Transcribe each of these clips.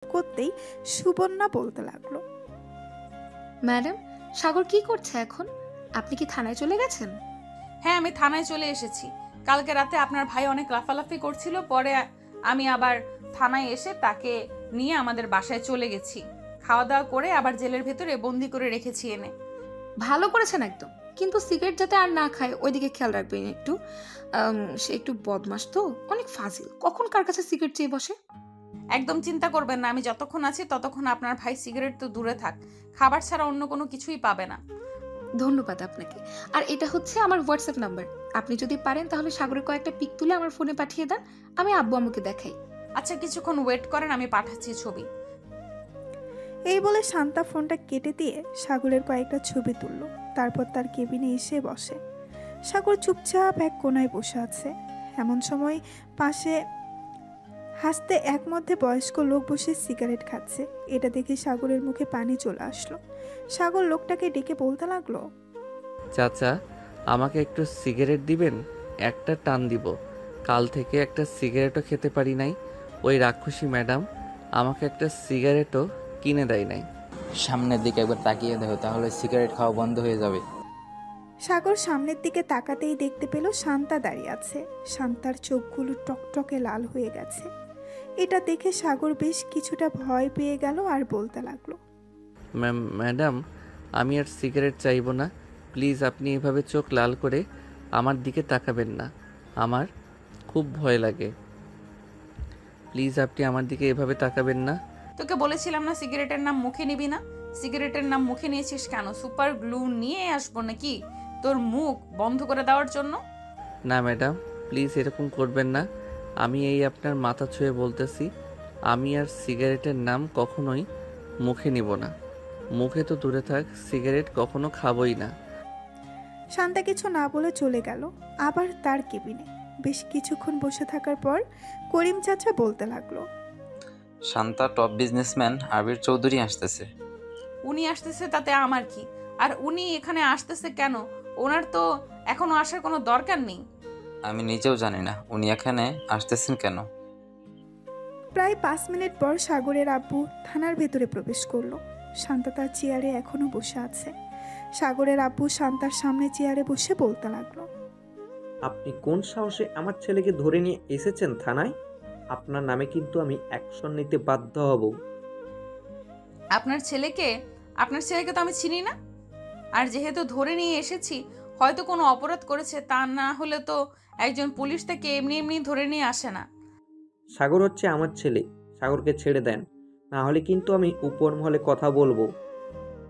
করতেই সুবর্ণা বলতে লাগলো, ম্যাডাম, সাগর কি করছে এখন? আপনি কি থানায় চলে গেছেন? হ্যাঁ, আমি থানায় চলে এসেছি। কালকে রাতে আপনার ভাই অনেক লাফালাফি করছিল, পরে আমি আবার থানায় এসে তাকে নিয়ে আমাদের বাসায় চলে গেছি। খাওয়া দাওয়া করে আবার জেলের ভেতরে বন্দি করে রেখেছি এনে। ভালো করেছেন একদম, কিন্তু সিগারেট যাতে আর না খায় ওইদিকে খেয়াল রাখবেন একটু। সে একটু বদমাস তো, অনেক ফাজিল, কখন কার কাছে সিগারেট চেয়ে বসে। একদম চিন্তা করবেন না, আমি যতক্ষণ আছি ততক্ষণ আপনার ভাই সিগারেট তো দূরে থাক, খাবার ছাড়া অন্য কোনো কিছুই পাবে না। ধন্যবাদ আপনাকে। আর এটা হচ্ছে আমার হোয়াটসঅ্যাপ নাম্বার। আপনি যদি পারেন তাহলে সাগরের কয়েকটা পিক তুলে আমার ফোনে পাঠিয়ে দেন, আমি আব্বু আম্মুকে দেখাই। আচ্ছা, কিছুক্ষণ ওয়েট করেন, আমি পাঠাচ্ছি ছবি। এই বলে শান্তা ফোনটা কেটে দিয়ে সাগরের কয়েকটা ছবি তুলল। তারপর তার কেবিনে এসে বসে। সাগর চুপচাপ এক কোনায় বসে আছে। এমন সময় পাশে হাসতে এক মধ্যে বয়স্ক লোক বসে সিগারেট খাচ্ছে। এটা দেখে সাগরের মুখে পানি চলে আসলো। সাগর লোকটাকে ডেকে বলতে লাগলো, চাচা, আমাকে একটু সিগারেট দিবেন? একটা টান দিব। কাল থেকে একটা সিগারেটও খেতে পারি নাই। ওই রাক্ষসী ম্যাডাম আমাকে একটা সিগারেটও কিনে দেয় নাই। সামনের দিকে একবার তাকিয়ে দেখো, তাহলে সিগারেট খাওয়া বন্ধ হয়ে যাবে। সাগর সামনের দিকে তাকাতেই দেখতে পেল শান্তা দাঁড়িয়ে আছে। শান্তার চোখগুলো টকটকে লাল হয়ে গেছে। এটা দেখে সাগর বেশ কিছুটা ভয় পেয়ে গেল আর বলতে লাগলো, ম্যাডাম, আমি আর সিগারেট চাইবো না। প্লিজ আপনি এভাবে চোখ লাল করে আমার দিকে তাকাবেন না, আমার খুব ভয় লাগে। প্লিজ আপনি আমার দিকে এভাবে তাকাবেন না। তোকে বলেছিলাম না সিগারেটের নাম মুখে নিবি না? সিগারেটের নাম মুখে নিয়েছিস কেন? সুপার গ্লু নিয়ে আসবো নাকি তোর মুখ বন্ধ করে দেওয়ার জন্য? না ম্যাডাম, প্লিজ এরকম করবেন না। আমি এই আপনার মাথা ছুঁয়ে বলতেছি, আমি আর সিগারেটের নাম কখনোই মুখে নিব না। মুখে তো দূরে থাক, সিগারেট কখনো খাবই না। শান্তা কিছু না বলে চলে গেল আবার তার কেবিনে। বেশ কিছুক্ষণ বসে থাকার পর করিম চাচা বলতে লাগলো, শান্তা টপ বিজনেসম্যান আবির চৌধুরী আসতেছে। উনি আসতেছে তাতে আমার কি? আর উনি এখানে আসতেছে কেন? ওনার তো এখনো আসার কোনো দরকার নেই। আমি নিজেও জানি না উনি এখানে আসতেছেন কেন। প্রায় 5 মিনিট পর সাগরের আব্বু থানার ভেতরে প্রবেশ করলো। শান্তা তার চেয়ারে এখনো বসে আছে। সাগরের আব্বু শান্তার সামনে চেয়ারে বসে বলতে লাগলো, আপনি কোন সাহসে আমার ছেলেকে ধরে নিয়ে এসেছেন থানায়? আপনার নামে কিন্তু আমি অ্যাকশন নিতে বাধ্য হব। আপনার ছেলেকে আপনার ছেলেকে তো আমি চিনি না। আর যেহেতু ধরে নিয়ে এসেছি, হয়তো কোনো অপরাধ করেছে, তা না হলে তো একজন পুলিশ তাকে এমনি এমনি ধরে নিয়ে আসে না। সাগর হচ্ছে আমার ছেলে, সাগরকে ছেড়ে দেন, না হলে কিন্তু আমি উপর মহলে কথা বলবো।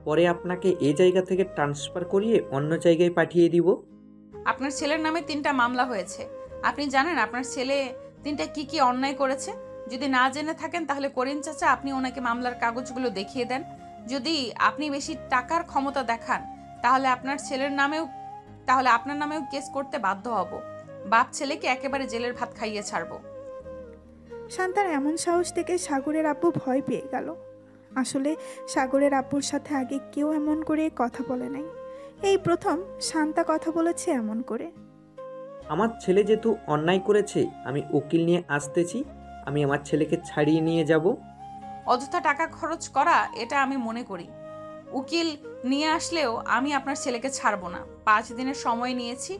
পরে আপনাকে এই জায়গা থেকে ট্রান্সফার করিয়ে অন্য জায়গায় পাঠিয়ে দিব। আপনার ছেলের নামে 3টা মামলা হয়েছে। আপনি জানেন আপনার ছেলে 3টা কি কি অন্যায় করেছে? যদি না জেনে থাকেন তাহলে করিম চাচা আপনি ওনাকে মামলার কাগজগুলো দেখিয়ে দেন। যদি আপনি বেশি টাকার ক্ষমতা দেখান তাহলে আপনার নামেও কেস করতে বাধ্য হব। বাপ ছেলেকে একেবারে জেলের ভাত খাইয়ে ছাড়বো। শান্তার এমন সাহস দেখে সাগরের আব্বু ভয় পেয়ে গেল। আসলে সাগরের আব্বুর সাথে আগে কেউ এমন করে কথা বলে নাই। এই প্রথম শান্তা কথা বলেছে এমন করে। আমার ছেলে যেহেতু অন্যায় করেছে, আমি উকিল নিয়ে আসতেছি। আমি আমার ছেলেকে ছাড়িয়ে নিয়ে যাব। অযথা টাকা খরচ করা এটা আমি মনে করি। উকিল নিয়ে আসলেও আমি আপনার ছেলেকে ছাড়বো না। 5 দিনের সময় নিয়েছি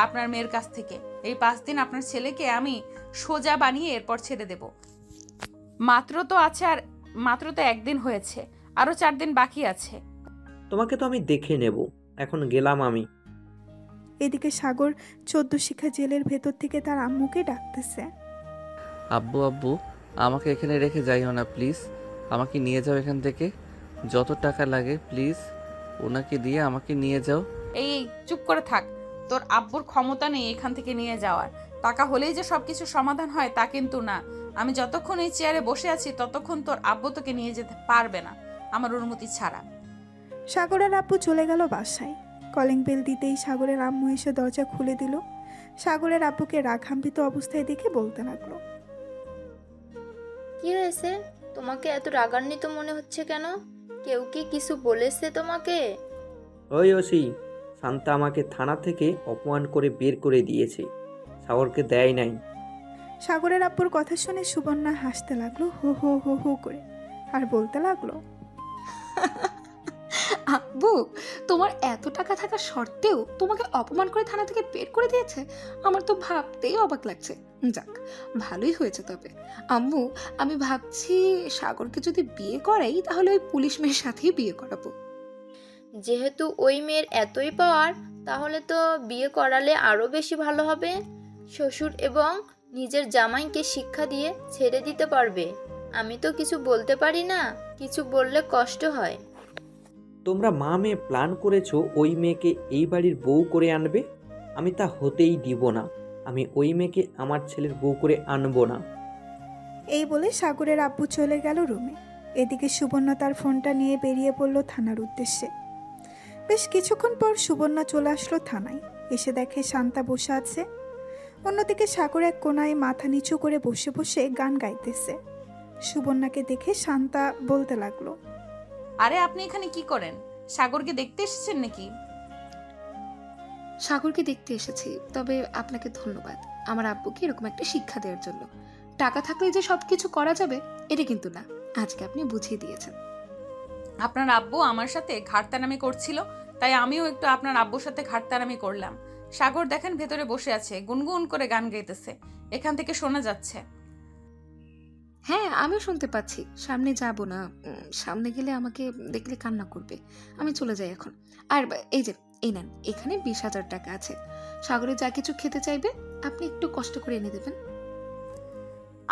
আপনার মেয়ের কাছ থেকে। এই 5 দিন আপনার ছেলেকে আমি সোজা বানিয়ে এরপর ছেড়ে দেব। মাত্র তো 1 দিন হয়েছে, আরো 4 দিন বাকি আছে। তোমাকে তো আমি দেখে নেব। এখন গেলাম আমি। এদিকে সাগর 14 শিখা জেলের ভেতর থেকে তার আম্মুকে ডাকতেছে। আব্বু আব্বু, আমাকে এখানে রেখে যাইও না প্লিজ। আমাকে নিয়ে যাও এখান থেকে। যত টাকা লাগে প্লিজ ওনাকে দিয়ে আমাকে নিয়ে যাও। এই চুপ করে থাক। তোর আব্বুর ক্ষমতা নেই এখান থেকে নিয়ে যাওয়ার। টাকা হলেই যে সবকিছু সমাধান হয় তা কিন্তু না। আমি যতক্ষণ এই চেয়ারে বসে আছি ততক্ষণ তোর আব্বু তোকে নিয়ে যেতে পারবে না আমার অনুমতি ছাড়া। সাগরের আব্বু চলে গেল বাসায়। কলিং বেল দিতেই সাগরের আম্মু এসে দরজা খুলে দিল। সাগরের আব্বুকে রাগান্বিত অবস্থায় দেখে বলতে লাগলো, কি হয়েছে? তোমাকে এত রাগান্বিত মনে হচ্ছে কেন? কেউ কি কিছু বলেছে তোমাকে? ওই ওসি, শান্তা আমাকে থানা থেকে অপমান করে বের করে দিয়েছে, সাগরকে দেয় নাই। সাগরের আব্বুর কথা শুনে সুবর্ণা হাসতে লাগলো হো হো হো হো করে। আর বলতে লাগলো, আব্বু, তোমার এত টাকা থাকা সত্ত্বেও তোমাকে অপমান করে থানা থেকে বের করে দিয়েছে? আমার তো ভাবতেই অবাক লাগছে। যাক, ভালোই হয়েছে। তবে আম্মু, আমি ভাবছি সাগরকে যদি বিয়ে করাই তাহলে ওই পুলিশ মেয়ের সাথেই বিয়ে করাবো। যেহেতু ওই মেয়ের এতই পাওয়ার, তাহলে তো বিয়ে করালে আরও বেশি ভালো হবে। শ্বশুর এবং নিজের জামাইকে শিক্ষা দিয়ে ছেড়ে দিতে পারবে। আমি তো কিছু বলতে পারি না, কিছু বললে কষ্ট হয়। তোমরা মা মেয়ে প্ল্যান করেছো ওই মেয়েকে এই বাড়ির বউ করে আনবে। আমি তা হতেই দিব না। আমি ওই মেয়েকে আমার ছেলের বউ করে আনবো না। এই বলে সাগরের আব্বু চলে গেল রুমে। এদিকে সুবর্ণা তার ফোনটা নিয়ে বেরিয়ে পড়ল থানার উদ্দেশ্যে। বেশ কিছুক্ষণ পর সুবর্ণা চলে আসলো থানায়। এসে দেখে শান্তা বসে আছে। অন্যদিকে সাগর এক কোনায় মাথা নিচু করে বসে বসে গান গাইতেছে। সুবর্ণাকে দেখে শান্তা বলতে লাগলো, আরে আপনি এখানে কি করেন? সাগরকে দেখতে এসেছেন নাকি? সাগরকে দেখতে এসেছি, তবে আপনাকে ধন্যবাদ আমার আব্বুকে এরকম একটা শিক্ষা দেওয়ার জন্য। টাকা থাকলে যে সবকিছু করা যাবে এটা কিন্তু না, আজকে আপনি বুঝিয়ে দিয়েছেন। আপনার আব্বু আমার সাথে ঘাটতারামি করছিল, তাই আমিও একটু আপনার আব্বুর সাথে ঘাটতারামি করলাম। সাগর দেখেন ভেতরে বসে আছে, গুনগুন করে গান গাইতেছে, এখান থেকে শোনা যাচ্ছে। হ্যাঁ, আমিও শুনতে পাচ্ছি। সামনে যাব না, সামনে গেলে আমাকে দেখলে কান্না করবে। আমি চলে যাই এখন। আর এই যে, এই নেন, এখানে 20,000 টাকা আছে। সাগরে যা কিছু খেতে চাইবে আপনি একটু কষ্ট করে এনে দেবেন।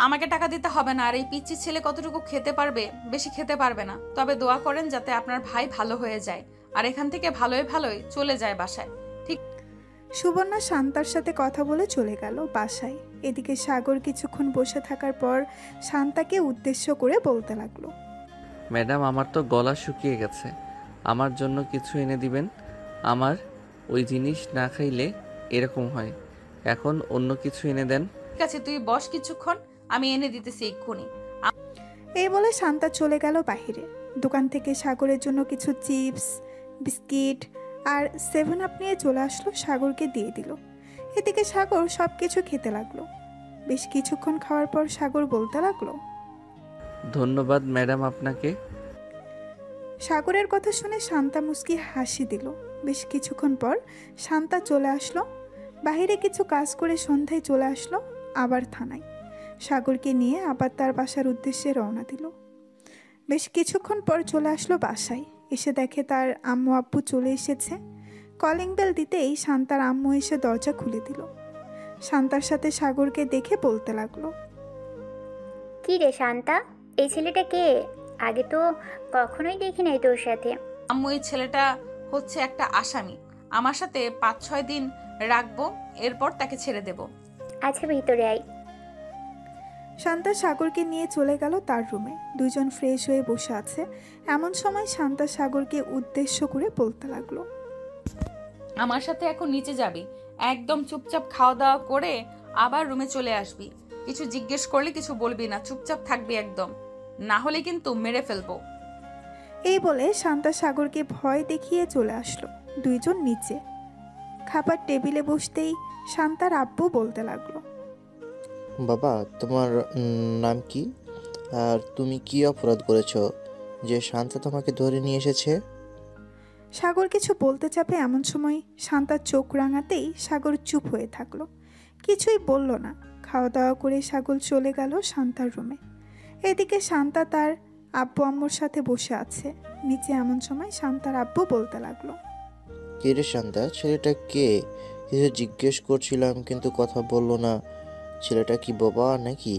আমাকে টাকা দিতে হবে না। আর এই পিচ্চি ছেলে কতটুকু খেতে পারবে? বেশি খেতে পারবে না। তবে দোয়া করেন যাতে আপনার ভাই ভালো হয়ে যায় আর এখান থেকে ভালোই ভালোই চলে যায় বাসায়। সুবর্ণা শান্তার সাথে কথা বলে চলে গেল বাসায়। এদিকে সাগর কিছুক্ষণ বসে থাকার পর শান্তাকে উদ্দেশ্য করে বলতে লাগলো, ম্যাডাম, আমার তো গলা শুকিয়ে গেছে, আমার জন্য কিছু এনে দিবেন। আমার ওই জিনিস না খাইলে এরকম হয়। এখন অন্য কিছু এনে দেন। ঠিক আছে, তুই বস কিছুক্ষণ, আমি এনে দিতেছি এক্ষুনি। এই বলে শান্তা চলে গেল বাহিরে। দোকান থেকে সাগরের জন্য কিছু চিপস, বিস্কিট আর 7 আপ নিয়ে চলে আসলো, সাগরকে দিয়ে দিল। এদিকে সাগর সব কিছু খেতে লাগলো। বেশ কিছুক্ষণ খাওয়ার পর সাগর বলতে লাগলো, ধন্যবাদ ম্যাডাম আপনাকে। সাগরের কথা শুনে শান্তা মুস্কি হাসি দিল। বেশ কিছুক্ষণ পর শান্তা চলে আসলো বাহিরে, কিছু কাজ করে সন্ধ্যায় চলে আসলো আবার থানায়। সাগরকে নিয়ে আবার তার বাসার উদ্দেশ্যে রওনা দিল। বেশ কিছুক্ষণ পর চলে আসলো বাসায়। এসে দেখে তার আম্মু আব্বু চলে এসেছে। কলিং বেল দিতেই শান্তার আম্মু এসে দরজা খুলে দিল। শান্তার সাথে সাগরকে দেখে বলতে লাগলো, কি রে শান্তা, এই ছেলেটা কে? আগে তো কখনোই দেখি নাই তোর সাথে। আম্মু, এই ছেলেটা হচ্ছে একটা আসামি। আমার সাথে 5-6 দিন রাখবো, এরপর তাকে ছেড়ে দেব। আচ্ছা, ভিতরে আয়। শান্তা সাগরকে নিয়ে চলে গেল তার রুমে। দুইজন ফ্রেশ হয়ে বসে আছে। এমন সময় শান্তা সাগরকে উদ্দেশ্য করে বলতে লাগলো, আমার সাথে এখন নিচে যাবি, একদম চুপচাপ খাওয়া দাওয়া করে আবার রুমে চলে আসবি। কিছু জিজ্ঞেস করলে কিছু বলবি না, চুপচাপ থাকবি একদম, না হলে কিন্তু মেরে ফেলবো। এই বলে শান্তা সাগরকে ভয় দেখিয়ে চলে আসলো। দুইজন নিচে খাবার টেবিলে বসতেই শান্তার আব্বু বলতে লাগলো, বাবা, তোমার নাম কি? আর তুমি কি অপরাধ করেছো যে শান্তা তোমাকে ধরে নিয়ে এসেছে? সাগর কিছু বলতে চাপে এমন সময় শান্তার চোখ রাঙাতেই সাগর চুপ হয়ে থাকলো, কিছুই বলল না। খাওয়া দাওয়া করে সাগর চলে গেল শান্তার রুমে। এদিকে শান্তা তার আব্বু আম্মুর সাথে বসে আছে নিচে। এমন সময় শান্তার আব্বু বলতে লাগলো, কে রে শান্তা, ছেলেটা কে? কিছু জিজ্ঞেস করছিলাম কিন্তু কথা বললো না। ছেলেটা কি বোবা নাকি?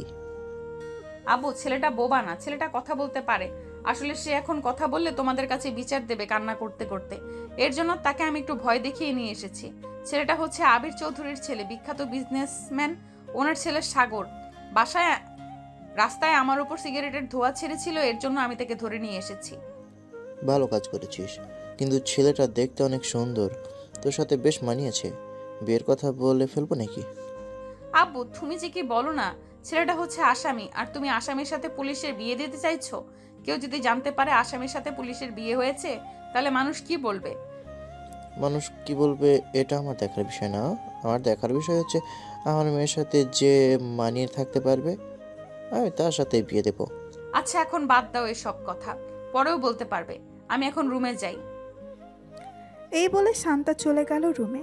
আব্বু, ছেলেটা বোবা না, ছেলেটা কথা বলতে পারে। আসলে সে এখন কথা বললে তোমাদের কাছে বিচার দেবে কান্না করতে করতে। এর জন্য তাকে আমি একটু ভয় দেখিয়ে নিয়ে এসেছি। ছেলেটা হচ্ছে আবির চৌধুরীর ছেলে, বিখ্যাত বিজনেসম্যান। ওনার ছেলে সাগর বাসায় রাস্তায় আমার উপর সিগারেটের ধোঁয়া ছেড়েছিল, এর জন্য আমি তাকে ধরে নিয়ে এসেছি। ভালো কাজ করেছিস, কিন্তু ছেলেটা দেখতে অনেক সুন্দর, তোর সাথে বেশ মানিয়েছে। বিয়ের কথা বলে ফেলবো নাকি? আব্বু, তুমি যে কি বলো না, ছেলেটা হচ্ছে আসামি, আর তুমি আসামির সাথে পুলিশের বিয়ে দিতে চাইছো। কেউ যদি জানতে পারে আসামির সাথে পুলিশের বিয়ে হয়েছে, তাহলে মানুষ কি বলবে? মানুষ কি বলবে এটা আমার দেখার বিষয় না। আমার দেখার বিষয় হচ্ছে আমার মেয়ের সাথে যে মানিয়ে থাকতে পারবে আমি তার সাথে বিয়ে দেবো। আচ্ছা এখন বাদ দাও এসব কথা, পরেও বলতে পারবে। আমি এখন রুমে যাই। এই বলে শান্তা চলে গেল রুমে।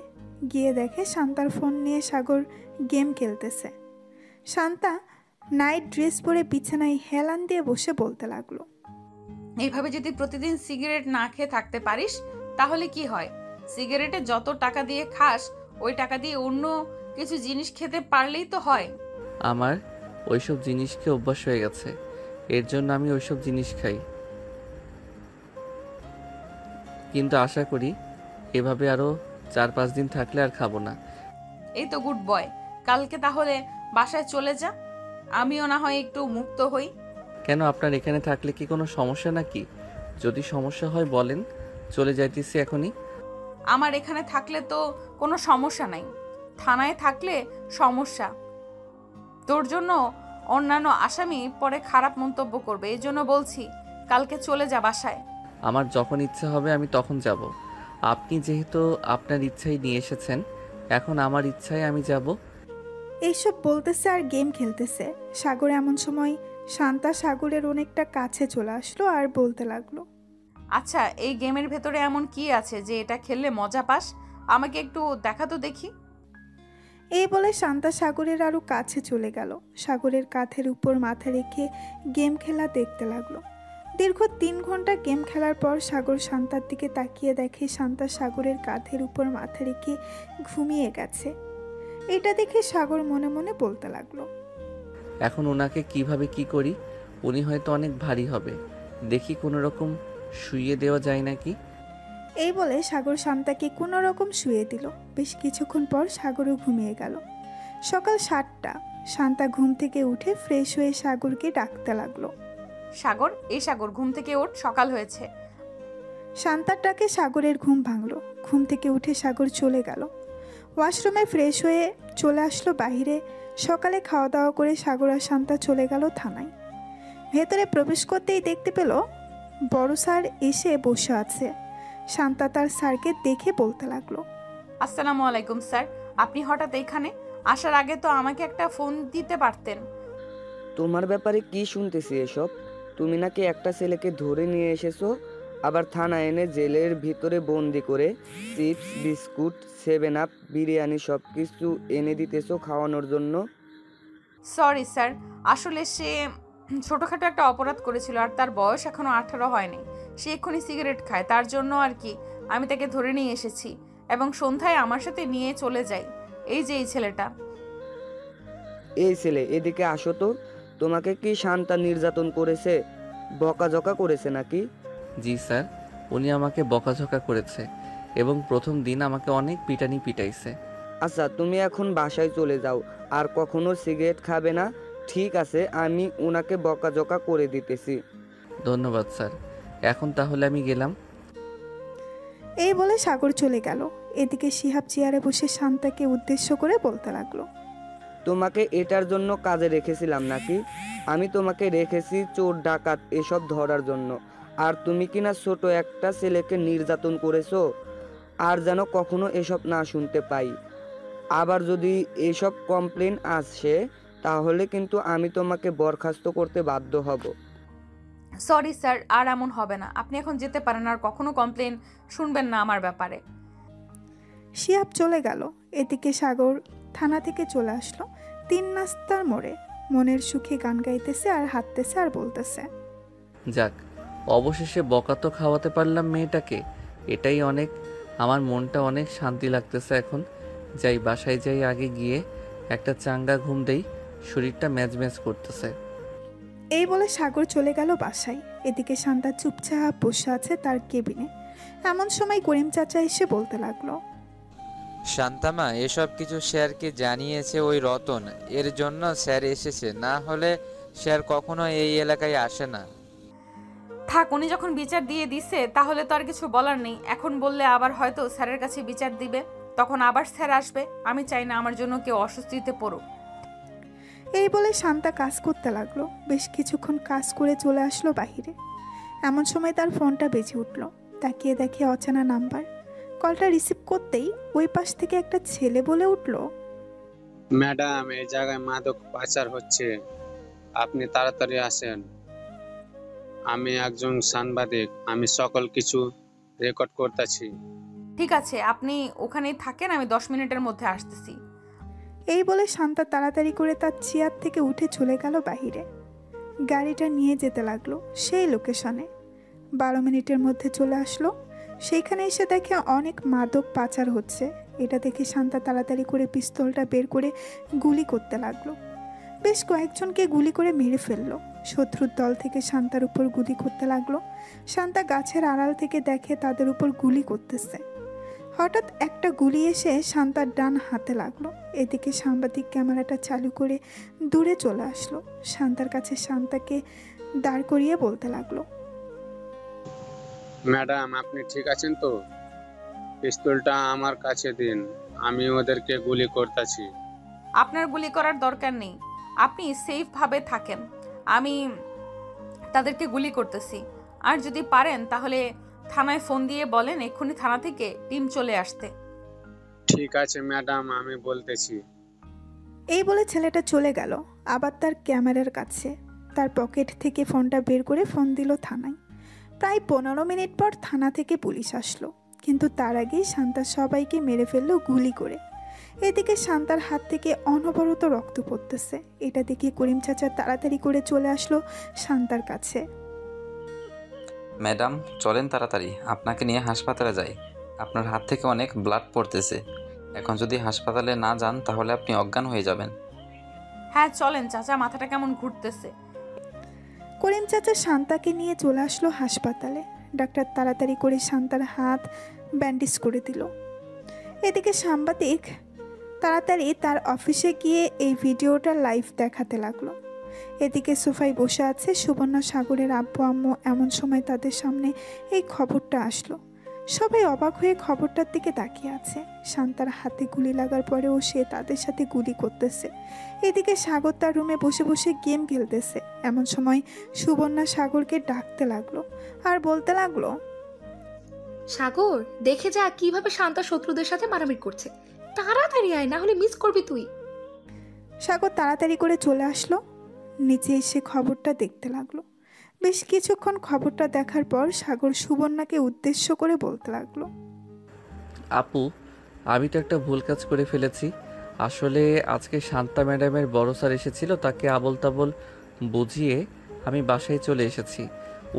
গিয়ে দেখে শান্তার ফোন নিয়ে সাগর গেম খেলতেছে। শান্তা নাইট ড্রেস পরে বিছানায় হেলান দিয়ে বসে বলতে লাগলো, এইভাবে যদি প্রতিদিন সিগারেট না খেয়ে থাকতে পারিস তাহলে কি হয়? সিগারেটে যত টাকা দিয়ে খাস ওই টাকা দিয়ে অন্য কিছু জিনিস খেতে পারলেই তো হয়। আমার ওইসব জিনিসকে অভ্যাস হয়ে গেছে, এর জন্য আমি ওইসব জিনিস খাই। কিন্তু আশা করি এভাবে আরও 4-5 দিন থাকলে আর খাবো না। এই তো গুড বয়, কালকে তাহলে বাসায় চলে যা, আমিও না হয় একটু মুক্ত হই। কেন, আপনার এখানে থাকলে কি কোনো সমস্যা নাকি? যদি সমস্যা হয় বলেন, চলে যাইতেছি এখনই। আমার এখানে থাকলে তো কোনো সমস্যা নাই, থানায় থাকলে সমস্যা। তোর জন্য অন্যান্য আসামি পরে খারাপ মন্তব্য করবে, এই জন্য বলছি কালকে চলে যা বাসায়। আমার যখন ইচ্ছা হবে আমি তখন যাব। আপনি যেহেতু আপনার ইচ্ছাই নিয়ে এসেছেন, এখন আমার ইচ্ছায় আমি যাব। এইসব বলতেছে আর গেম খেলতেছে। সাগর এমন সময় শান্তা সাগরের অনেকটা কাছে চলে আসলো আর বলতে লাগলো, আচ্ছা এই গেমের ভেতরে এমন কি আছে যে এটা খেললে মজা পাস? আমাকে একটু দেখা তো দেখি। এই বলে শান্তা সাগরের আরও কাছে চলে গেল। সাগরের কাঁধের উপর মাথা রেখে গেম খেলা দেখতে লাগলো। দীর্ঘ 3 ঘন্টা গেম খেলার পর সাগর শান্তার দিকে তাকিয়ে দেখে শান্তা সাগরের কাঁধের উপর মাথা রেখে ঘুমিয়ে গেছে। এটা দেখে সাগর মনে মনে বলতে লাগলো, এখন ওনাকে কিভাবে কি করি? উনি হয়তো অনেক ভারী হবে, দেখি কোনো রকম শুইয়ে দেওয়া যায় নাকি। এই বলে সাগর শান্তাকে কোনো রকম শুয়ে দিল। বেশ কিছুক্ষণ পর সাগরও ঘুমিয়ে গেল। সকাল 7টা। শান্তা ঘুম থেকে উঠে ফ্রেশ হয়ে সাগরকে ডাকতে লাগলো। সাগর, এই সাগর, ঘুম থেকে ওঠ, সকাল হয়েছে। শান্তার ডাকে সাগরের ঘুম ভাঙল। ঘুম থেকে উঠে সাগর চলে গেল ওয়াশরুমে, ফ্রেশ হয়ে চলে আসলো বাহিরে। সকালে খাওয়া দাওয়া করে সাগর আর শান্তা চলে গেল থানায়। ভেতরে প্রবেশ করতেই দেখতে পেল বড় স্যার এসে বসে আছে। শান্তা তার স্যারকে দেখে বলতে লাগলো, আসসালামু আলাইকুম স্যার, আপনি হঠাৎ এখানে? আসার আগে তো আমাকে একটা ফোন দিতে পারতেন। তোমার ব্যাপারে কি শুনতেছি এসব? তুমি নাকি একটা ছেলেকে ধরে নিয়ে এসেছো, আবার থানায় এনে জেলের ভিতরে বন্দি করে চিপস, বিস্কুট, 7 আপ, বিরিয়ানি সব কিছু এনে দিতেছো খাওয়ানোর জন্য। সরি স্যার, আসলে সে ছোটোখাটো একটা অপরাধ করেছিল আর তার বয়স এখনো 18 হয়নি। সে এক্ষুনি সিগারেট খায়, তার জন্য আর কি আমি তাকে ধরে নিয়ে এসেছি এবং সন্ধ্যায় আমার সাথে নিয়ে চলে যাই। এই যে এই ছেলেটা। এই ছেলে, এদিকে আসো তো। তোমাকে কি শান্তা নির্যাতন করেছে, বকাঝকা করেছে নাকি? জি স্যার, উনি আমাকে বকাঝকা করেছে এবং প্রথম দিন আমাকে অনেক পিটানি পিটাইছে। আচ্ছা, তুমি এখন বাসায় চলে যাও, আর কখনো সিগারেট খাবে না, ঠিক আছে? আমি ওনাকে বকাঝকা করে দিতেছি। ধন্যবাদ স্যার, এখন তাহলে আমি গেলাম। এই বলে সাগর চলে গেল। এদিকে শিহাব চেয়ারে বসে শান্তাকে উদ্দেশ্য করে বলতে লাগলো, তোমাকে এটার জন্য কাজে রেখেছিলাম নাকি? আমি তোমাকে রেখেছি চোর ডাকাত এসব ধরার জন্য, আর তুমি কিনা ছোট একটা ছেলেকে নির্যাতন করেছো। আর যেন কখনো এসব না শুনতে পাই। আবার যদি এসব কমপ্লেন আসে তাহলে কিন্তু আমি তোমাকে বরখাস্ত করতে বাধ্য হব। সরি স্যার, আর এমন হবে না। আপনি এখন যেতে পারেন, আর কখনো কমপ্লেন শুনবেন না আমার ব্যাপারে। শিহাব চলে গেল। এদিকে সাগর থানা থেকে চলে আসলো 3 নাস্তার মোড়ে। মনের সুখে গান গাইতেছে আর হাঁটতেছে আর বলতেছে, যাক, অবশেষে বকা তো খাওয়াতে পারলাম মেয়েটাকে, এটাই অনেক। আমার মনটা অনেক শান্তি লাগতেছে এখন। যাই, বাসায় যাই, আগে গিয়ে একটা চাঙ্গা ঘুম দেই, শরীরটা ম্যাজ ম্যাজ করতেছে। এই বলে সাগর চলে গেল বাসায়। এদিকে শান্তা চুপচাপ বসে আছে তার কেবিনে। এমন সময় করিম চাচা এসে বলতে লাগলো, শান্তামা, এসব কিছু স্যারকে জানিয়েছে ওই রতন, এর জন্য স্যার এসেছে, না হলে স্যার কখনো এই এলাকায় আসে না। থাক, উনি যখন বিচার দিয়ে দিছে তাহলে তো আর কিছু বলার নেই। এখন বললে আবার হয়তো স্যারের কাছে বিচার দিবে, তখন আবার স্যার আসবে। আমি চাই না আমার জন্য কেউ অস্বস্তিতে পড়ুক। এই বলে শান্তা কাজ করতে লাগলো। বেশ কিছুক্ষণ কাজ করে চলে আসলো বাহিরে। এমন সময় তার ফোনটা বেজে উঠল। তাকিয়ে দেখে অচেনা নাম্বার। কলটা রিসিভ করতেই ওই পাশ থেকে একটা ছেলে বলে উঠল, ম্যাডাম, এই জায়গায় মাদক পাচার হচ্ছে, আপনি তাড়াতাড়ি আসেন। আমি একজন সাংবাদিক, আমি সকল কিছু রেকর্ড করতেছি। ঠিক আছে, আপনি ওখানেই থাকেন, আমি 10 মিনিটের মধ্যে আসতেছি। এই বলে শান্তা তাড়াতাড়ি করে তার চেয়ার থেকে উঠে চলে গেল বাহিরে। গাড়িটা নিয়ে যেতে লাগলো সেই লোকেশনে। 12 মিনিটের মধ্যে চলে আসলো। সেইখানে এসে দেখে অনেক মাদক পাচার হচ্ছে। এটা দেখে শান্তা তাড়াতাড়ি করে পিস্তলটা বের করে গুলি করতে লাগলো। বেশ কয়েকজনকে গুলি করে মেরে ফেললো। শত্রুর দল থেকে শান্তার উপর গুলি করতে লাগলো। শান্তা গাছের আড়াল থেকে দেখে তাদের উপর গুলি করতেছে। হঠাৎ একটা গুলি এসে শান্তার ডান হাতে লাগলো। এদিকে সাংবাদিক ক্যামেরাটা চালু করে দূরে চলে আসলো। শান্তার কাছে শান্তাকে দাঁড় করিয়ে বলতে লাগলো, ম্যাডাম, আপনি ঠিক আছেন তো? পিস্তলটা আমার কাছে দিন, আমি ওদেরকে গুলি করতেছি। আপনার গুলি করার দরকার নেই, আপনি সেফ ভাবে থাকেন, আমি তাদেরকে গুলি করতেছি। আর যদি পারেন তাহলে থানায় ফোন দিয়ে বলেন এক্ষুনি থানা থেকে টিম চলে আসতে। ঠিক আছে ম্যাডাম, আমি বলতেছি। এই বলে ছেলেটা চলে গেল আবার তার ক্যামেরার কাছে। তার পকেট থেকে ফোনটা বের করে ফোন দিল থানায়। প্রায় 15 মিনিট পর থানা থেকে পুলিশ আসলো, কিন্তু তার আগেই শান্তা সবাইকে মেরে ফেললো গুলি করে। এদিকে শান্তার হাত থেকে অনবরত রক্ত পড়তেছে। এটা দেখে করিম চাচা তাড়াতাড়ি করে চলে আসলো শান্তার কাছে। ম্যাডাম, চলেন তাড়াতাড়ি, আপনাকে নিয়ে হাসপাতালে যাই। আপনার হাত থেকে অনেক ব্লাড পড়তেছে। এখন যদি হাসপাতালে না যান তাহলে আপনি অজ্ঞান হয়ে যাবেন। হ্যাঁ চলেন চাচা, মাথাটা কেমন ঘুরতেছে। করিম চাচা শান্তাকে নিয়ে চলে আসলো হাসপাতালে। ডাক্তার তাড়াতাড়ি করে শান্তার হাত ব্যান্ডেজ করে দিল। এদিকে সাংবাদিক তাড়াতাড়ি তার অফিসে গিয়ে এই ভিডিওটা লাইভ দেখাতে লাগলো। এদিকে সোফায় বসে আছে সুবর্ণা সাগরের আব্বু আম্মু। এমন সময় তাদের সামনে এই খবরটা আসলো। সবাই অবাক হয়ে খবরটার দিকে তাকিয়ে আছে। শান্তার হাতে গুলি লাগার পরেও সে তাদের সাথে গুলি করতেছে। এদিকে সাগর তার রুমে বসে বসে গেম খেলতেছে। এমন সময় সুবর্ণা সাগরকে ডাকতে লাগলো আর বলতে লাগলো, সাগর, দেখে যা কিভাবে শান্তা শত্রুদের সাথে মারামারি করছে। তাড়াতাড়ি আয়, না হলে মিস করবি তুই। সাগর তাড়াতাড়ি করে চলে আসলো। নিচে এসে খবরটা দেখতে লাগলো। বেশ কিছুক্ষণ খবরটা দেখার পর সাগর সুবর্ণাকে উদ্দেশ্য করে বলতে লাগলো, আপু, আমি তো একটা ভুল কাজ করে ফেলেছি। আসলে আজকে শান্তা ম্যাডামের বড় স্যার এসেছিল, তাকে আবল তাবল বুঝিয়ে আমি বাসায় চলে এসেছি।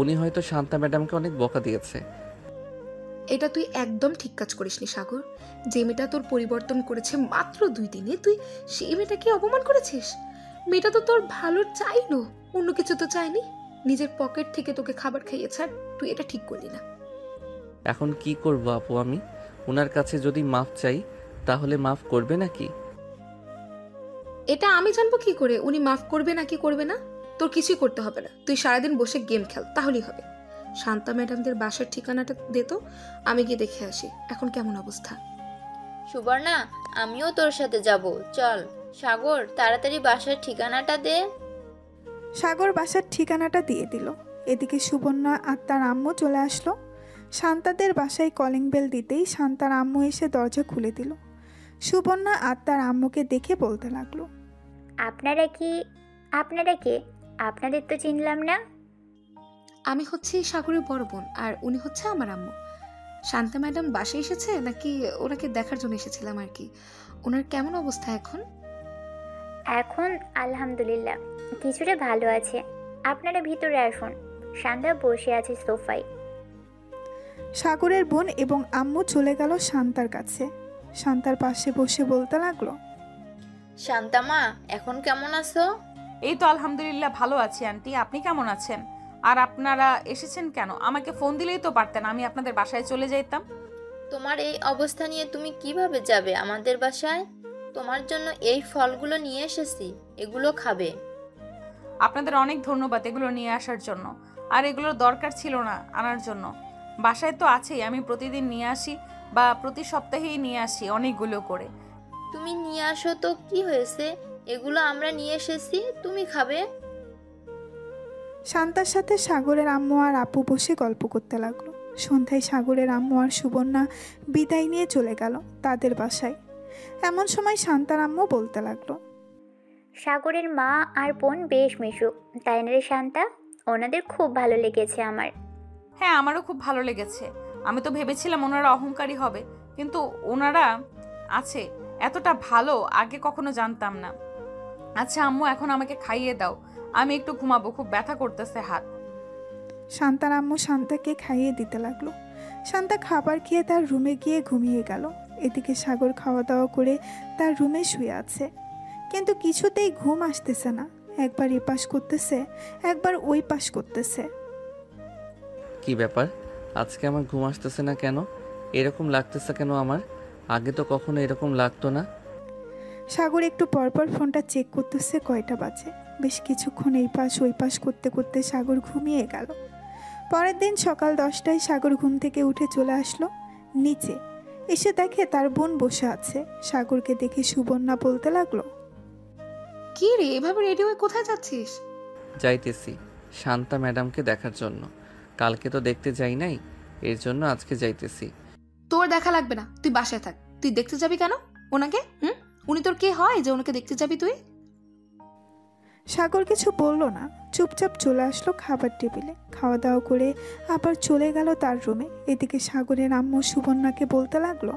উনি হয়তো শান্তা ম্যাডামকে অনেক বকা দিয়েছে। এটা তুই একদম ঠিক কাজ করিসনি সাগর। যে মেয়েটা তোর পরিবর্তন করেছে মাত্র 2 দিনে, তুই সেই মেয়েটাকে অপমান করেছিস। মেয়েটা তো তোর ভালো চাইলো, অন্য কিছু তো চাইনি। নিজের পকেট থেকে তোকে খাবার খাইয়েছে, আর তুই এটা ঠিক করলি না। এখন কি করব আপু? আমি ওনার কাছে যদি মাফ চাই তাহলে মাফ করবে নাকি? এটা আমি জানবো কি করে উনি মাফ করবে নাকি করবে না? তোর কিছুই করতে হবে না, তুই সারাদিন বসে গেম খেল, তাহলেই হবে। শান্তা ম্যাডামদের বাসার ঠিকানাটা দে তো, আমি গিয়ে দেখে আসি এখন কেমন অবস্থা। সুবর্ণা, আমিও তোর সাথে যাব, চল। সাগর, তাড়াতাড়ি বাসার ঠিকানাটা দে। সাগর বাসার ঠিকানাটা দিয়ে দিল। এদিকে সুবর্ণা আর তার আম্মু চলে আসলো। শান্তাদের বাসায় কলিং বেল দিতেই শান্তার আম্মু এসে দরজা খুলে দিল। সুবর্ণা আর তার আম্মুকে দেখে বলতে লাগলো, আপনারা কে? আপনাদের তো চিনলাম না। আমি হচ্ছে সাগরের বড় বোন, আর উনি হচ্ছে আমার আম্মু। শান্তা ম্যাডাম বাসায় এসেছে নাকি ওনাকে দেখার জন্য এসেছিলাম আর কি। ওনার কেমন অবস্থা এখন? এখন আলহামদুলিল্লাহ কিছুটা ভালো আছে। আপনারা ভিতরে আসুন, শান্তা বসে আছে সোফায়। সাগরের বোন এবং আম্মু চলে গেল শান্তার কাছে। শান্তার পাশে বসে বলতে লাগলো, শান্তা মা, এখন কেমন আছো? এই তো আলহামদুলিল্লাহ ভালো আছি আন্টি, আপনি কেমন আছেন? আর আপনারা এসেছেন কেন? আমাকে ফোন দিলেই তো পারতেন, আমি আপনাদের বাসায় চলে যেতাম। তোমার এই অবস্থা নিয়ে তুমি কিভাবে যাবে আমাদের বাসায়? তোমার জন্য এই ফলগুলো নিয়ে এসেছি, এগুলো খাবে। আপনাদের অনেক ধন্যবাদ এগুলো নিয়ে আসার জন্য, আর এগুলোর দরকার ছিল না আনার জন্য। বাসায় তো আছেই, আমি প্রতিদিন নিয়ে আসি বা প্রতি সপ্তাহেই নিয়ে আসি অনেকগুলো করে। তুমি নিয়ে আসো তো কি হয়েছে, এগুলো আমরা নিয়ে এসেছি, তুমি খাবে। শান্তার সাথে সাগরের আম্মু আর আপু বসে গল্প করতে লাগলো। সন্ধ্যায় সাগরের আম্মু আর সুবর্ণা বিদায় নিয়ে চলে গেল তাদের বাসায়। এমন সময় শান্তার আম্মু বলতে লাগলো, সাগরের মা আর বোন বেশ মিশুক, তাই না রে শান্তা? ওনাদের খুব ভালো লেগেছে আমার। হ্যাঁ, আমারও খুব ভালো লেগেছে। আমি তো ভেবেছিলাম ওনারা অহংকারী হবে, কিন্তু ওনারা আছে এতটা ভালো আগে কখনো জানতাম না। আচ্ছা আম্মু, এখন আমাকে খাইয়ে দাও, আমি একটু ঘুমাবো, খুব ব্যথা করতেছে হাত। শান্তার আম্মু শান্তাকে খাইয়ে দিতে লাগলো। শান্তা খাবার খেয়ে তার রুমে গিয়ে ঘুমিয়ে গেল। এদিকে সাগর খাওয়া দাওয়া করে তার রুমে শুয়ে আছে, কিন্তু কিছুতেই ঘুম আসতেছে না। একবার এ পাশ করতেছে, একবার ওই পাশ করতেছে। কি ব্যাপার, আজকে আমার ঘুম আসতেছে না কেন? এরকম লাগতেছে কেন আমার? আগে তো কখনো এরকম লাগতো না। সাগর একটু পরপর ফোনটা চেক করতেছে কয়টা বাজে। বেশ কিছুক্ষণ এই পাশ ওই পাশ করতে করতে সাগর ঘুমিয়ে গেল। পরের দিন সকাল 10টায় সাগর ঘুম থেকে উঠে চলে আসলো নিচে। এসে দেখে তার বোন বসে আছে। সাগরকে দেখে সুবর্ণা বলতে লাগলো, কি রে, এভাবে রেডি হয়ে কোথায় যাচ্ছিস? যাইতেছি শান্তা ম্যাডামকে দেখার জন্য। কালকে তো দেখতে যাই নাই, এর জন্য আজকে যাইতেছি। তোর দেখা লাগবে না, তুই বাসায় থাক। তুই দেখতে যাবি কেন ওনাকে? উনি তোর কে হয় যে ওনাকে দেখতে যাবি তুই? সাগর কিছু বলল না, চুপচাপ চলে আসলো খাবার টেবিলে। খাওয়া দাওয়া করে আবার চলে গেল তার রুমে। এদিকে সাগরের আম্মু সুবর্ণাকে বলতে লাগলো,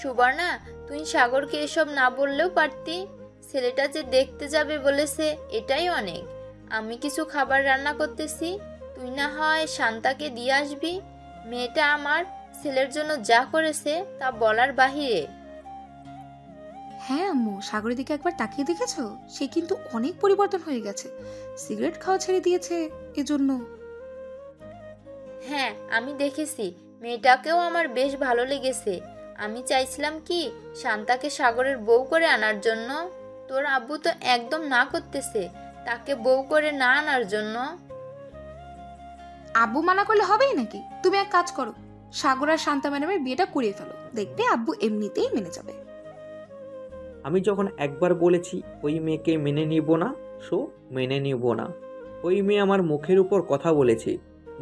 সুবর্ণা, তুই সাগরকে এসব না বললেও পারতি। ছেলেটা যে দেখতে যাবে বলেছে, এটাই অনেক। আমি কিছু খাবার রান্না করতেছি, তুই না হয় শান্তাকে দিয়ে আসবি। মেয়েটা আমার ছেলের জন্য যা করেছে তা বলার বাহিরে। হ্যাঁ আম্মু, সাগরের দিকে একবার তাকিয়ে দেখেছো? সে কিন্তু অনেক পরিবর্তন হয়ে গেছে। সিগারেট খাওয়া ছেড়ে দিয়েছে এজন্য। হ্যাঁ, আমি দেখেছি। মেয়েটাকেও আমার বেশ ভালো লেগেছে। আমি চাইছিলাম কি শান্তাকে সাগরের বউ করে আনার জন্য। তোর আব্বু তো একদম না করতেছে তাকে বউ করে না আনার জন্য। আব্বু মানা করলে হবেই নাকি? তুমি এক কাজ করো, সাগর আর শান্তা ম্যাডামের বিয়েটা করিয়ে ফেলো, দেখবে আব্বু এমনিতেই মেনে যাবে। আমি যখন একবার বলেছি ওই মেয়েকে মেনে নিব না, সো মেনে নিব না। ওই মেয়ে আমার মুখের উপর কথা বলেছে,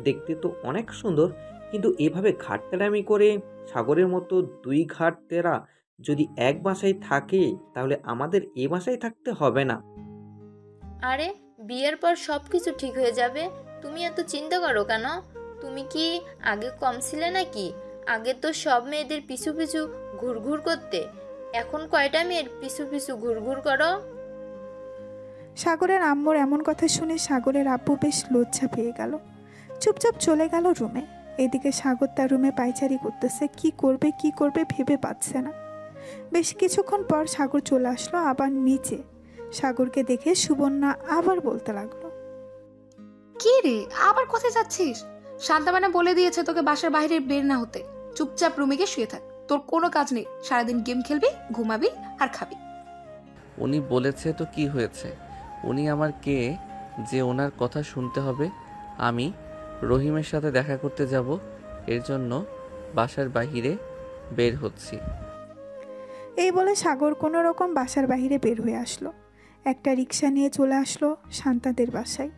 দেখতে তো অনেক সুন্দর, কিন্তু এভাবে ঘাটতেরামি করে সাগরের মতো দুই ঘাটতেরা যদি এক বাসায় থাকে, তাহলে আমাদের এ বাসায় থাকতে হবে না। আরে, বিয়ের পর সব কিছু ঠিক হয়ে যাবে। তুমি এত চিন্তা করো কেন? তুমি কি আগে কম ছিলে নাকি? আগে তো সব মেয়েদের পিছু পিছু ঘুরঘুর করতে, এখন কয়টা মেয়ের পিছু পিছু ঘুরঘুর করো? সাগরের আম্মুর এমন কথা শুনে সাগরের আব্বু বেশ লজ্জা পেয়ে গেল। চুপচাপ চলে গেল রুমে। এদিকে সাগর তার রুমে পায়চারি করতেছে, কি করবে ভেবে পাচ্ছে না। বেশ কিছুক্ষণ পর সাগর চলে আসলো আবার নিচে। সাগরকে দেখে সুবর্ণা আবার বলতে লাগলো, কি রে, আবার কোথায় যাচ্ছিস? শান্তা ম্যাডাম বলে দিয়েছে তোকে বাসার বাইরে বের না হতে। চুপচাপ রুমে গিয়ে শুয়ে থাক, তোর কোনো কাজ নেই। সারাদিন গেম খেলবি, ঘুমাবি আর খাবি। উনি বলেছে তো কি হয়েছে? উনি আমার কে যে ওনার কথা শুনতে হবে? আমি রহিমের সাথে দেখা করতে যাব, এর জন্য বাসার বাইরে বের হচ্ছি। এই বলে সাগর কোনো রকম বাসার বাইরে বের হয়ে আসলো। একটা রিক্সা নিয়ে চলে আসলো শান্তাদের বাসায়।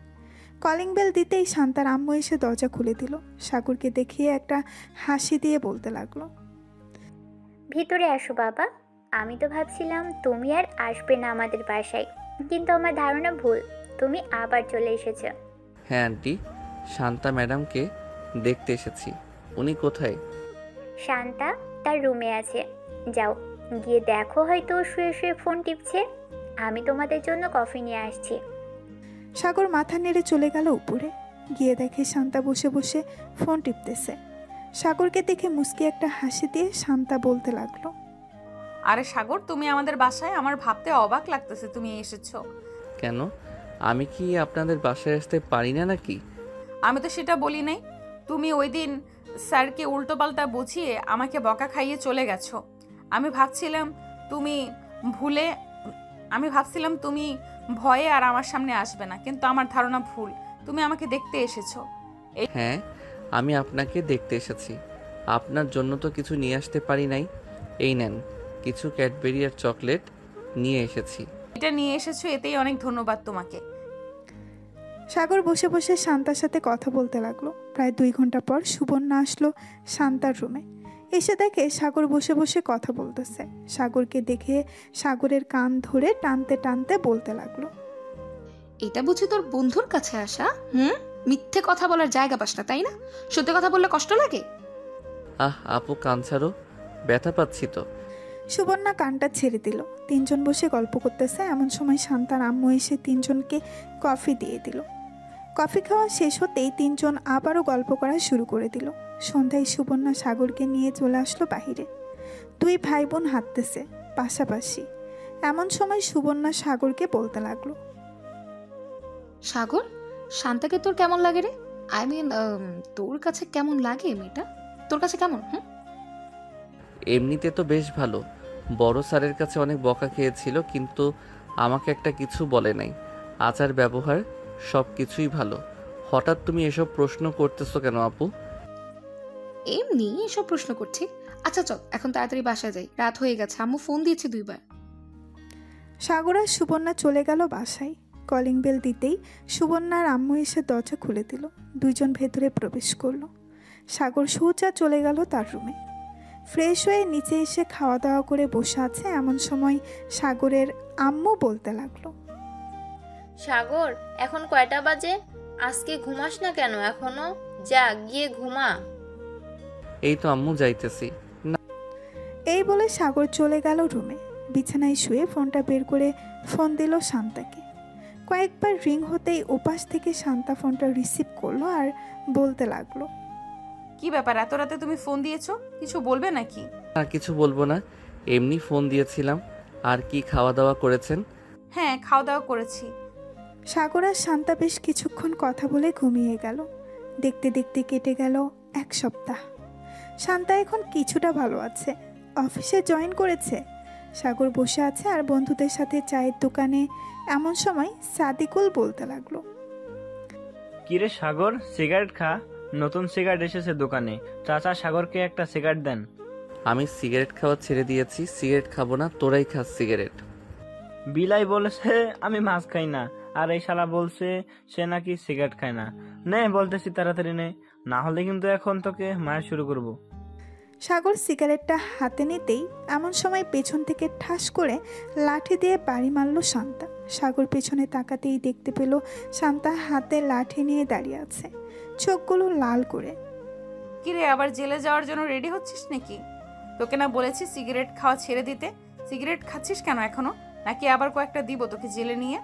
কলিং বেল দিতেই শান্তার আম্মু এসে দরজা খুলে দিল। সাগরকে দেখিয়ে একটা হাসি দিয়ে বলতে লাগলো, ভিতরে আসো বাবা। আমি তো ভাবছিলাম তুমি আর আসবে না আমাদের বাসায়, কিন্তু আমার ধারণা ভুল, তুমি আবার চলে এসেছো। হ্যাঁ আন্টি, শান্তা ম্যাডামকে দেখতে এসেছি। উনি কোথায়? শান্তা তার রুমে আছে, যাও গিয়ে দেখো, হয়তো শুয়ে শুয়ে ফোন টিপছে। আমি তোমাদের জন্য কফি নিয়ে আসছি। সাগর মাথা নেড়ে চলে গেল উপরে। গিয়ে দেখে শান্তা বসে বসে ফোন টিপতেছে। সাগরকে দেখে মুস্কি একটা হাসি দিয়ে শান্তা বলতে লাগলো, আরে সাগর, তুমি আমাদের বাসায়? আমার ভাবতে অবাক লাগতেছে তুমি এসেছো। কেন, আমি কি আপনাদের বাসায় আসতে পারি না নাকি? আমি তো সেটা বলি নাই। তুমি ওই দিন স্যারকে উল্টোপাল্টা বুঝিয়ে আমাকে বকা খাইয়ে চলে গেছো। আমি ভাবছিলাম তুমি ভয়ে আর আমার সামনে আসবে না, কিন্তু আমার ধারণা ভুল। তুমি আমাকে দেখতে এসেছো। হ্যাঁ, আমি আপনাকে দেখতে এসেছি। আপনার জন্য তো কিছু নিয়ে আসতে পারি নাই। এই নেন, কিছু ক্যাডবেরি আর চকলেট নিয়ে এসেছি। এটা নিয়ে এসেছো, এতেই অনেক ধন্যবাদ তোমাকে। সাগর বসে বসে শান্তার সাথে কথা বলতে লাগলো। প্রায় 2 ঘন্টা পর সুবর্ণা আসলো শান্তার রুমে। এসে দেখে সাগর বসে বসে কথা বলতেছে। সাগরকে দেখে সাগরের কান ধরে টানতে টানতে বলতে লাগলো, এটা বুঝি তোর বন্ধুর কাছে আসা? মিথ্যে কথা বলার জায়গা পাস না, তাই না? সত্যি কথা বললে কষ্ট লাগে? আপু কান ছাড়ো, ব্যথা পাচ্ছি তো। সুবর্ণা কানটা ছেড়ে দিল। তিনজন বসে গল্প করতেছে, এমন সময় শান্তার আম্মু এসে তিনজনকে কফি দিয়ে দিল। কফি খাওয়া শেষ হতেই তিনজন আবারও গল্প করা শুরু করে দিল। সন্ধ্যায় সুবর্ণা সাগরকে নিয়ে চলে আসলো বাহিরে। দুই ভাই বোন হাঁটতেছে পাশাপাশি। এমন সময় সুবর্ণা সাগরকে বলতে লাগলো, সাগর, শান্তাকে তোর কেমন লাগে রে? আই মিন, তোর কাছে কেমন লাগে মেয়েটা? তোর কাছে কেমন? এমনিতে তো বেশ ভালো। বড় স্যারের কাছে অনেক বকা খেয়েছিল, কিন্তু আমাকে একটা কিছু বলে নাই। আচার ব্যবহার সব কিছুই ভালো। হঠাৎ তুমি এসব প্রশ্ন করতেছো কেন আপু? এমনি এসব প্রশ্ন করছি। আচ্ছা চল এখন তাড়াতাড়ি বাসায় যাই, রাত হয়ে গেছে, আম্মু ফোন দিয়েছে 2 বার। সাগর আর সুবর্ণা চলে গেল বাসায়। কলিং বেল দিতেই সুবর্ণার আম্মু এসে দরজা খুলে দিল। দুইজন ভেতরে প্রবেশ করলো। সাগর সোজা চলে গেল তার রুমে। ফ্রেশ হয়ে নিচে এসে খাওয়া দাওয়া করে বসে আছে। এমন সময় সাগরের আম্মু বলতে লাগলো, সাগর, এখন কয়টা বাজে? আজকে ঘুমাস না কেন এখনো? যা গিয়ে ঘুমা। এই তো আম্মু যাইতেছি। এই বলে সাগর চলে গেল রুমে। বিছানায় শুয়ে ফোনটা বের করে ফোন দিল শান্তাকে। কয়েকবার রিং হতেই ওপাশ থেকে শান্তা ফোনটা রিসিভ করলো আর বলতে লাগলো, কি ব্যাপার, এত রাতে তুমি ফোন দিয়েছো? কিছু বলবে নাকি? আর কিছু বলবো না, এমনি ফোন দিয়েছিলাম। আর কি খাওয়া দাওয়া করেছেন? হ্যাঁ, খাওয়া দাওয়া করেছি। সাগর আর শান্তা বেশ কিছুক্ষণ কথা বলে ঘুমিয়ে গেল। দেখতে দেখতে কেটে গেল 1 সপ্তাহ। শান্তা এখন কিছুটা ভালো আছে, অফিসে জয়েন করেছে। সাগর বসে আছে আর বন্ধুদের সাথে চায়ের দোকানে। এমন সময় সাদিকুল বলতে লাগলো, কিরে সাগর, সিগারেট খা। নতুন সিগারেট এসেছে দোকানে, চাচা সাগরকে একটা সিগারেট দেন। আমি সিগারেট খাওয়া ছেড়ে দিয়েছি, সিগারেট খাবো না, তোরাই খাস সিগারেট। বিলাই বলেছে আমি মাছ খাই না, আর এই শালা বলছে সে নাকি সিগারেট খায় না। নে বলতেছি তাড়াতাড়ি নে, না হলে কিন্তু এখন তোকে মায়ের শুরু করব। সাগর সিগারেটটা হাতে নিতেই এমন সময় পেছন থেকে ঠাস করে লাঠি দিয়ে বাড়ি মারল শান্তা। সাগর পেছনে তাকাতেই দেখতে পেল শান্তা হাতে লাঠি নিয়ে দাঁড়িয়ে আছে, চোখগুলো লাল করে। কিরে, আবার জেলে যাওয়ার জন্য রেডি হচ্ছিস নাকি? তোকে না বলেছি সিগারেট খাওয়া ছেড়ে দিতে? সিগারেট খাচ্ছিস কেন এখনো? নাকি আবার কয়েকটা দিব তোকে জেলে নিয়ে?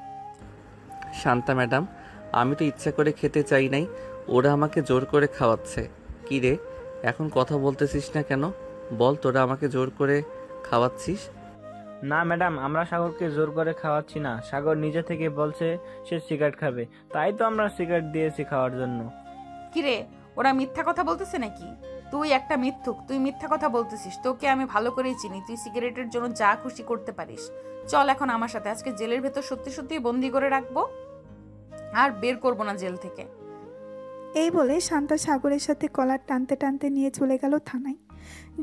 শান্তা ম্যাডাম, আমি তো ইচ্ছা করে খেতে চাই নাই, ওরা আমাকে জোর করে খাওয়াচ্ছে। কি রে, এখন কথা বলতেছিস না কেন? বল, তোরা আমাকে জোর করে খাওয়াচ্ছিস? না ম্যাডাম, আমরা সাগরকে জোর করে খাওয়াচ্ছি না। সাগর নিজে থেকে বলছে সে সিগারেট খাবে, তাই তো আমরা সিগারেট দিয়েছি খাওয়ার জন্য। কিরে, ওরা মিথ্যা কথা বলতেছে নাকি? তুই একটা মিথ্যুক, তুই মিথ্যা কথা বলতেছিস। তোকে আমি ভালো করেই চিনি, তুই সিগারেটের জন্য যা খুশি করতে পারিস। চল এখন আমার সাথে, আজকে জেলের ভেতর সত্যি সত্যি বন্দি করে রাখবো, আর বের করবো না জেল থেকে। এই বলে শান্তা সাগরের সাথে কলার টানতে টানতে নিয়ে চলে গেল থানায়।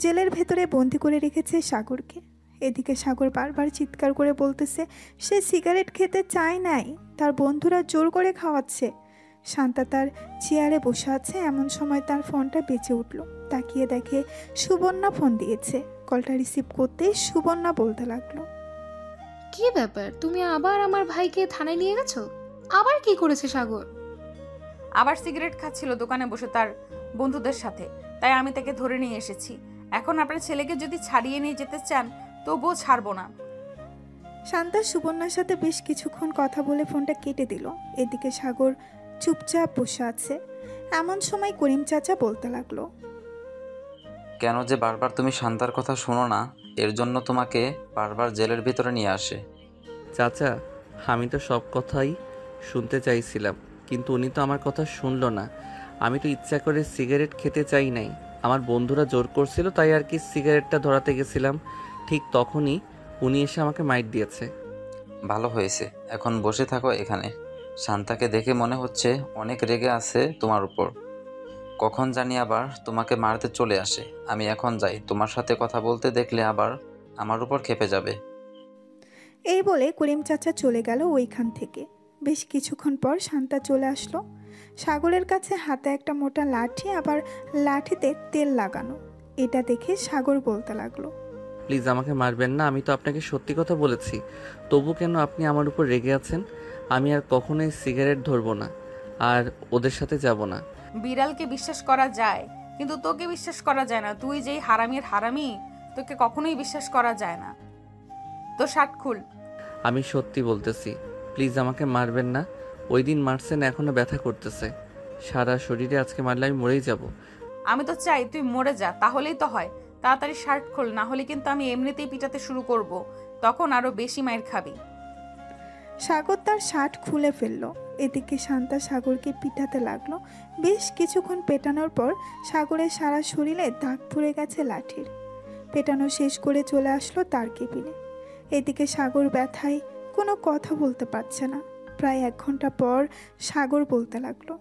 জেলের ভেতরে বন্দি করে রেখেছে সাগরকে। এদিকে সাগর বারবার চিৎকার করে বলতেছে সে সিগারেট খেতে চায় নাই, তার বন্ধুরা জোর করে খাওয়াচ্ছে। শান্তা তার চেয়ারে বসে আছে। এমন সময় তার ফোনটা বেঁচে উঠল। তাকিয়ে দেখে সুবর্ণা ফোন দিয়েছে। কলটা রিসিভ করতেই সুবর্ণা বলতে লাগলো, কি ব্যাপার, তুমি আবার আমার ভাইকে থানায় নিয়ে গেছো? আবার কি করেছে সাগর? আবার সিগারেট খাচ্ছিল দোকানে বসে তার বন্ধুদের সাথে, তাই আমি তাকে ধরে নিয়ে এসেছি। এখন আপনার ছেলেকে যদি ছাড়িয়ে নিয়ে যেতে চান তবুও ছাড়বো না। শান্তা সুবর্ণার সাথে বেশ কিছুক্ষণ কথা বলে ফোনটা কেটে দিল। এদিকে সাগর চুপচাপ বসে আছে। এমন সময় করিম চাচা বলতে লাগলো, কেন যে বারবার তুমি শান্তার কথা শোনো না, এর জন্য তোমাকে বারবার জেলের ভিতরে নিয়ে আসে। চাচা, আমি তো সব কথাই শুনতে চাইছিলাম, কিন্তু উনি তো আমার কথা শুনলো না। আমি তো ইচ্ছা করে সিগারেট খেতে চাই নাই, আমার বন্ধুরা জোর করছিল, তাই আর কি সিগারেটটা ধরাতে গেছিলাম। ঠিক তখনই উনি এসে আমাকে মাইট দিয়েছে। ভালো হয়েছে, এখন বসে থাকো এখানে। শান্তাকে দেখে মনে হচ্ছে অনেক রেগে আছে তোমার উপর। কখন জানি আবার তোমাকে মারতে চলে আসে। আমি এখন যাই, তোমার সাথে কথা বলতে দেখলে আবার আমার উপর ক্ষেপে যাবে। এই বলে করিম চাচা চলে গেল ওইখান থেকে। বেশ কিছুক্ষণ পর শান্তা চলে আসলো। সাগরের কাছে হাতে একটা মোটা লাঠি, আবার লাঠিতে তেল লাগানো। এটা দেখে সাগর বলতে লাগলো, প্লিজ আমাকে মারবেন না, আমি তো আপনাকে সত্যি কথা বলেছি, তবু কেন আপনি আমার উপর রেগে আছেন? আমি আর কখনোই সিগারেট ধরবো না, আর ওদের সাথে যাব না। বিড়ালকে বিশ্বাস করা যায়, কিন্তু তোকে বিশ্বাস করা যায় না। তুই যেই হারামির হারামি, তোকে কখনোই বিশ্বাস করা যায় না। তো শার্ট খুল। আমি সত্যি বলতেছি, প্লিজ আমাকে মারবেন না। ওই দিন মারছেন, এখনো ব্যথা করতেছে সারা শরীরে। আজকে মারলে আমি মরেই যাব। আমি তো চাই তুই মরে যা, তাহলেই তো হয়। তাড়াতাড়ি শার্ট খোল, না হলে কিন্তু আমি এমনিতেই পিটাতে শুরু করব, তখন আরো বেশি মাইর খাবি। সাগর তার শার্ট খুলে ফেলল। এদিকে শান্তা সাগরকে পিটাতে লাগলো। বেশ কিছুক্ষণ পেটানোর পর সাগরের সারা শরীরে দাগ পড়ে গেছে লাঠির। পেটানো শেষ করে চলে আসলো তার কেবিনে। এদিকে সাগর ব্যথায় কোনো কথা বলতে পারছে না। প্রায় 1 ঘন্টা পর সাগর বলতে লাগলো,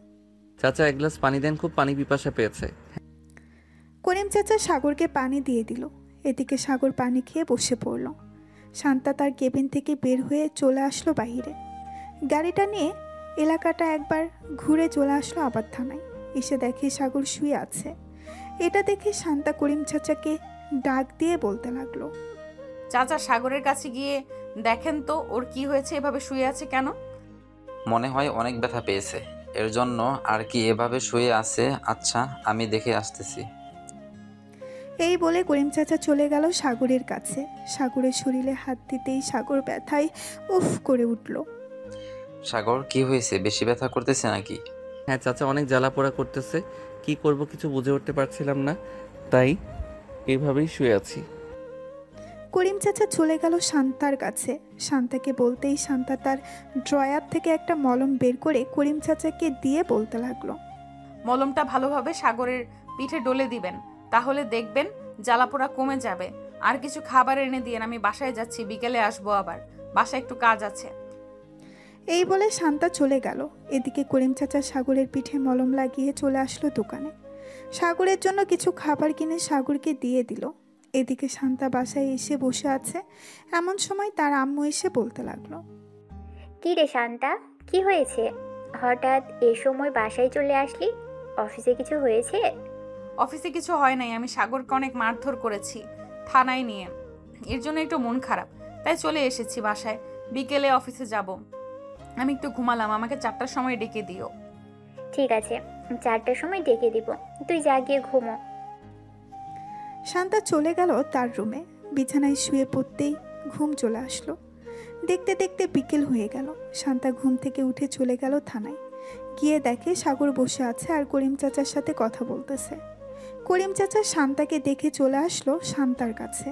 চাচা এক গ্লাস পানি দেন, খুব পানি পিপাসা পেয়েছে। করিম চাচা সাগরকে পানি দিয়ে দিল। এদিকে সাগর পানি খেয়ে বসে পড়ল। শান্তা তার কেবিন থেকে বের হয়ে চলে আসলো বাইরে। গাড়িটা নিয়ে এলাকাটা একবার ঘুরে চলে আসলো আবার থানায়। এসে দেখে সাগর শুয়ে আছে। এটা দেখে শান্তা করিম চাচাকে ডাক দিয়ে বলতে লাগলো, চাচা সাগরের কাছে গিয়ে দেখেন তো ওর কি হয়েছে, এভাবে শুয়ে আছে কেন? মনে হয় অনেক ব্যথা পেয়েছে, এর জন্য আর কি এভাবে শুয়ে আছে। আচ্ছা, আমি দেখে আসতেছি। এই বলে করিম চাচা চলে গেল সাগরের কাছে। সাগরের শরীরে হাত দিতেই সাগর ব্যথায় উফ করে উঠল। সাগর, কি হয়েছে? বেশি ব্যথা করতেছে নাকি? হ্যাঁ চাচা, অনেক জ্বালা পোড়া করতেছে। কি করব কিছু বুঝে উঠতে পারছিলাম না, তাই এইভাবেই শুয়ে আছি। করিম চাচা চলে গেল শান্তার কাছে। শান্তাকে বলতেই শান্তা তার ড্রয়ার থেকে একটা মলম বের করে করিম চাচাকে দিয়ে বলতে লাগলো, মলমটা ভালোভাবে সাগরের পিঠে ডলে দিবেন, তাহলে দেখবেন জ্বালাপোড়া কমে যাবে। আর কিছু খাবার এনে দিয়েন, আমি বাসায় যাচ্ছি, বিকেলে আসবো আবার, বাসায় একটু কাজ আছে। এই বলে শান্তা চলে গেল। এদিকে করিম চাচা সাগরের পিঠে মলম লাগিয়ে চলে আসলো দোকানে। সাগরের জন্য কিছু খাবার কিনে সাগরকে দিয়ে দিল। এদিকে শান্তা বাসায় এসে বসে আছে। এমন সময় তার আম্মু এসে বলতে লাগলো, কি রে শান্তা, কি হয়েছে? হঠাৎ এই সময় বাসায় চলে আসলি? অফিসে কিছু হয়েছে? অফিসে কিছু হয় নাই, আমি সাগরকে অনেক মারধর করেছি থানায় নিয়ে, এর জন্য একটু মন খারাপ, তাই চলে এসেছি বাসায়। বিকেলে অফিসে যাব। আমি একটু ঘুমালাম, আমাকে 4টার সময় ডেকে দিও। ঠিক আছে, 4টার সময় ডেকে দিব, তুই যা গিয়ে ঘুমো। শান্তা চলে গেল তার রুমে। বিছানায় শুয়ে পড়তেই ঘুম চলে আসলো। দেখতে দেখতে বিকেল হয়ে গেল। শান্তা ঘুম থেকে উঠে চলে গেল থানায়। গিয়ে দেখে সাগর বসে আছে আর করিম চাচার সাথে কথা বলতেছে। করিম চাচা শান্তাকে দেখে চলে আসলো শান্তার কাছে।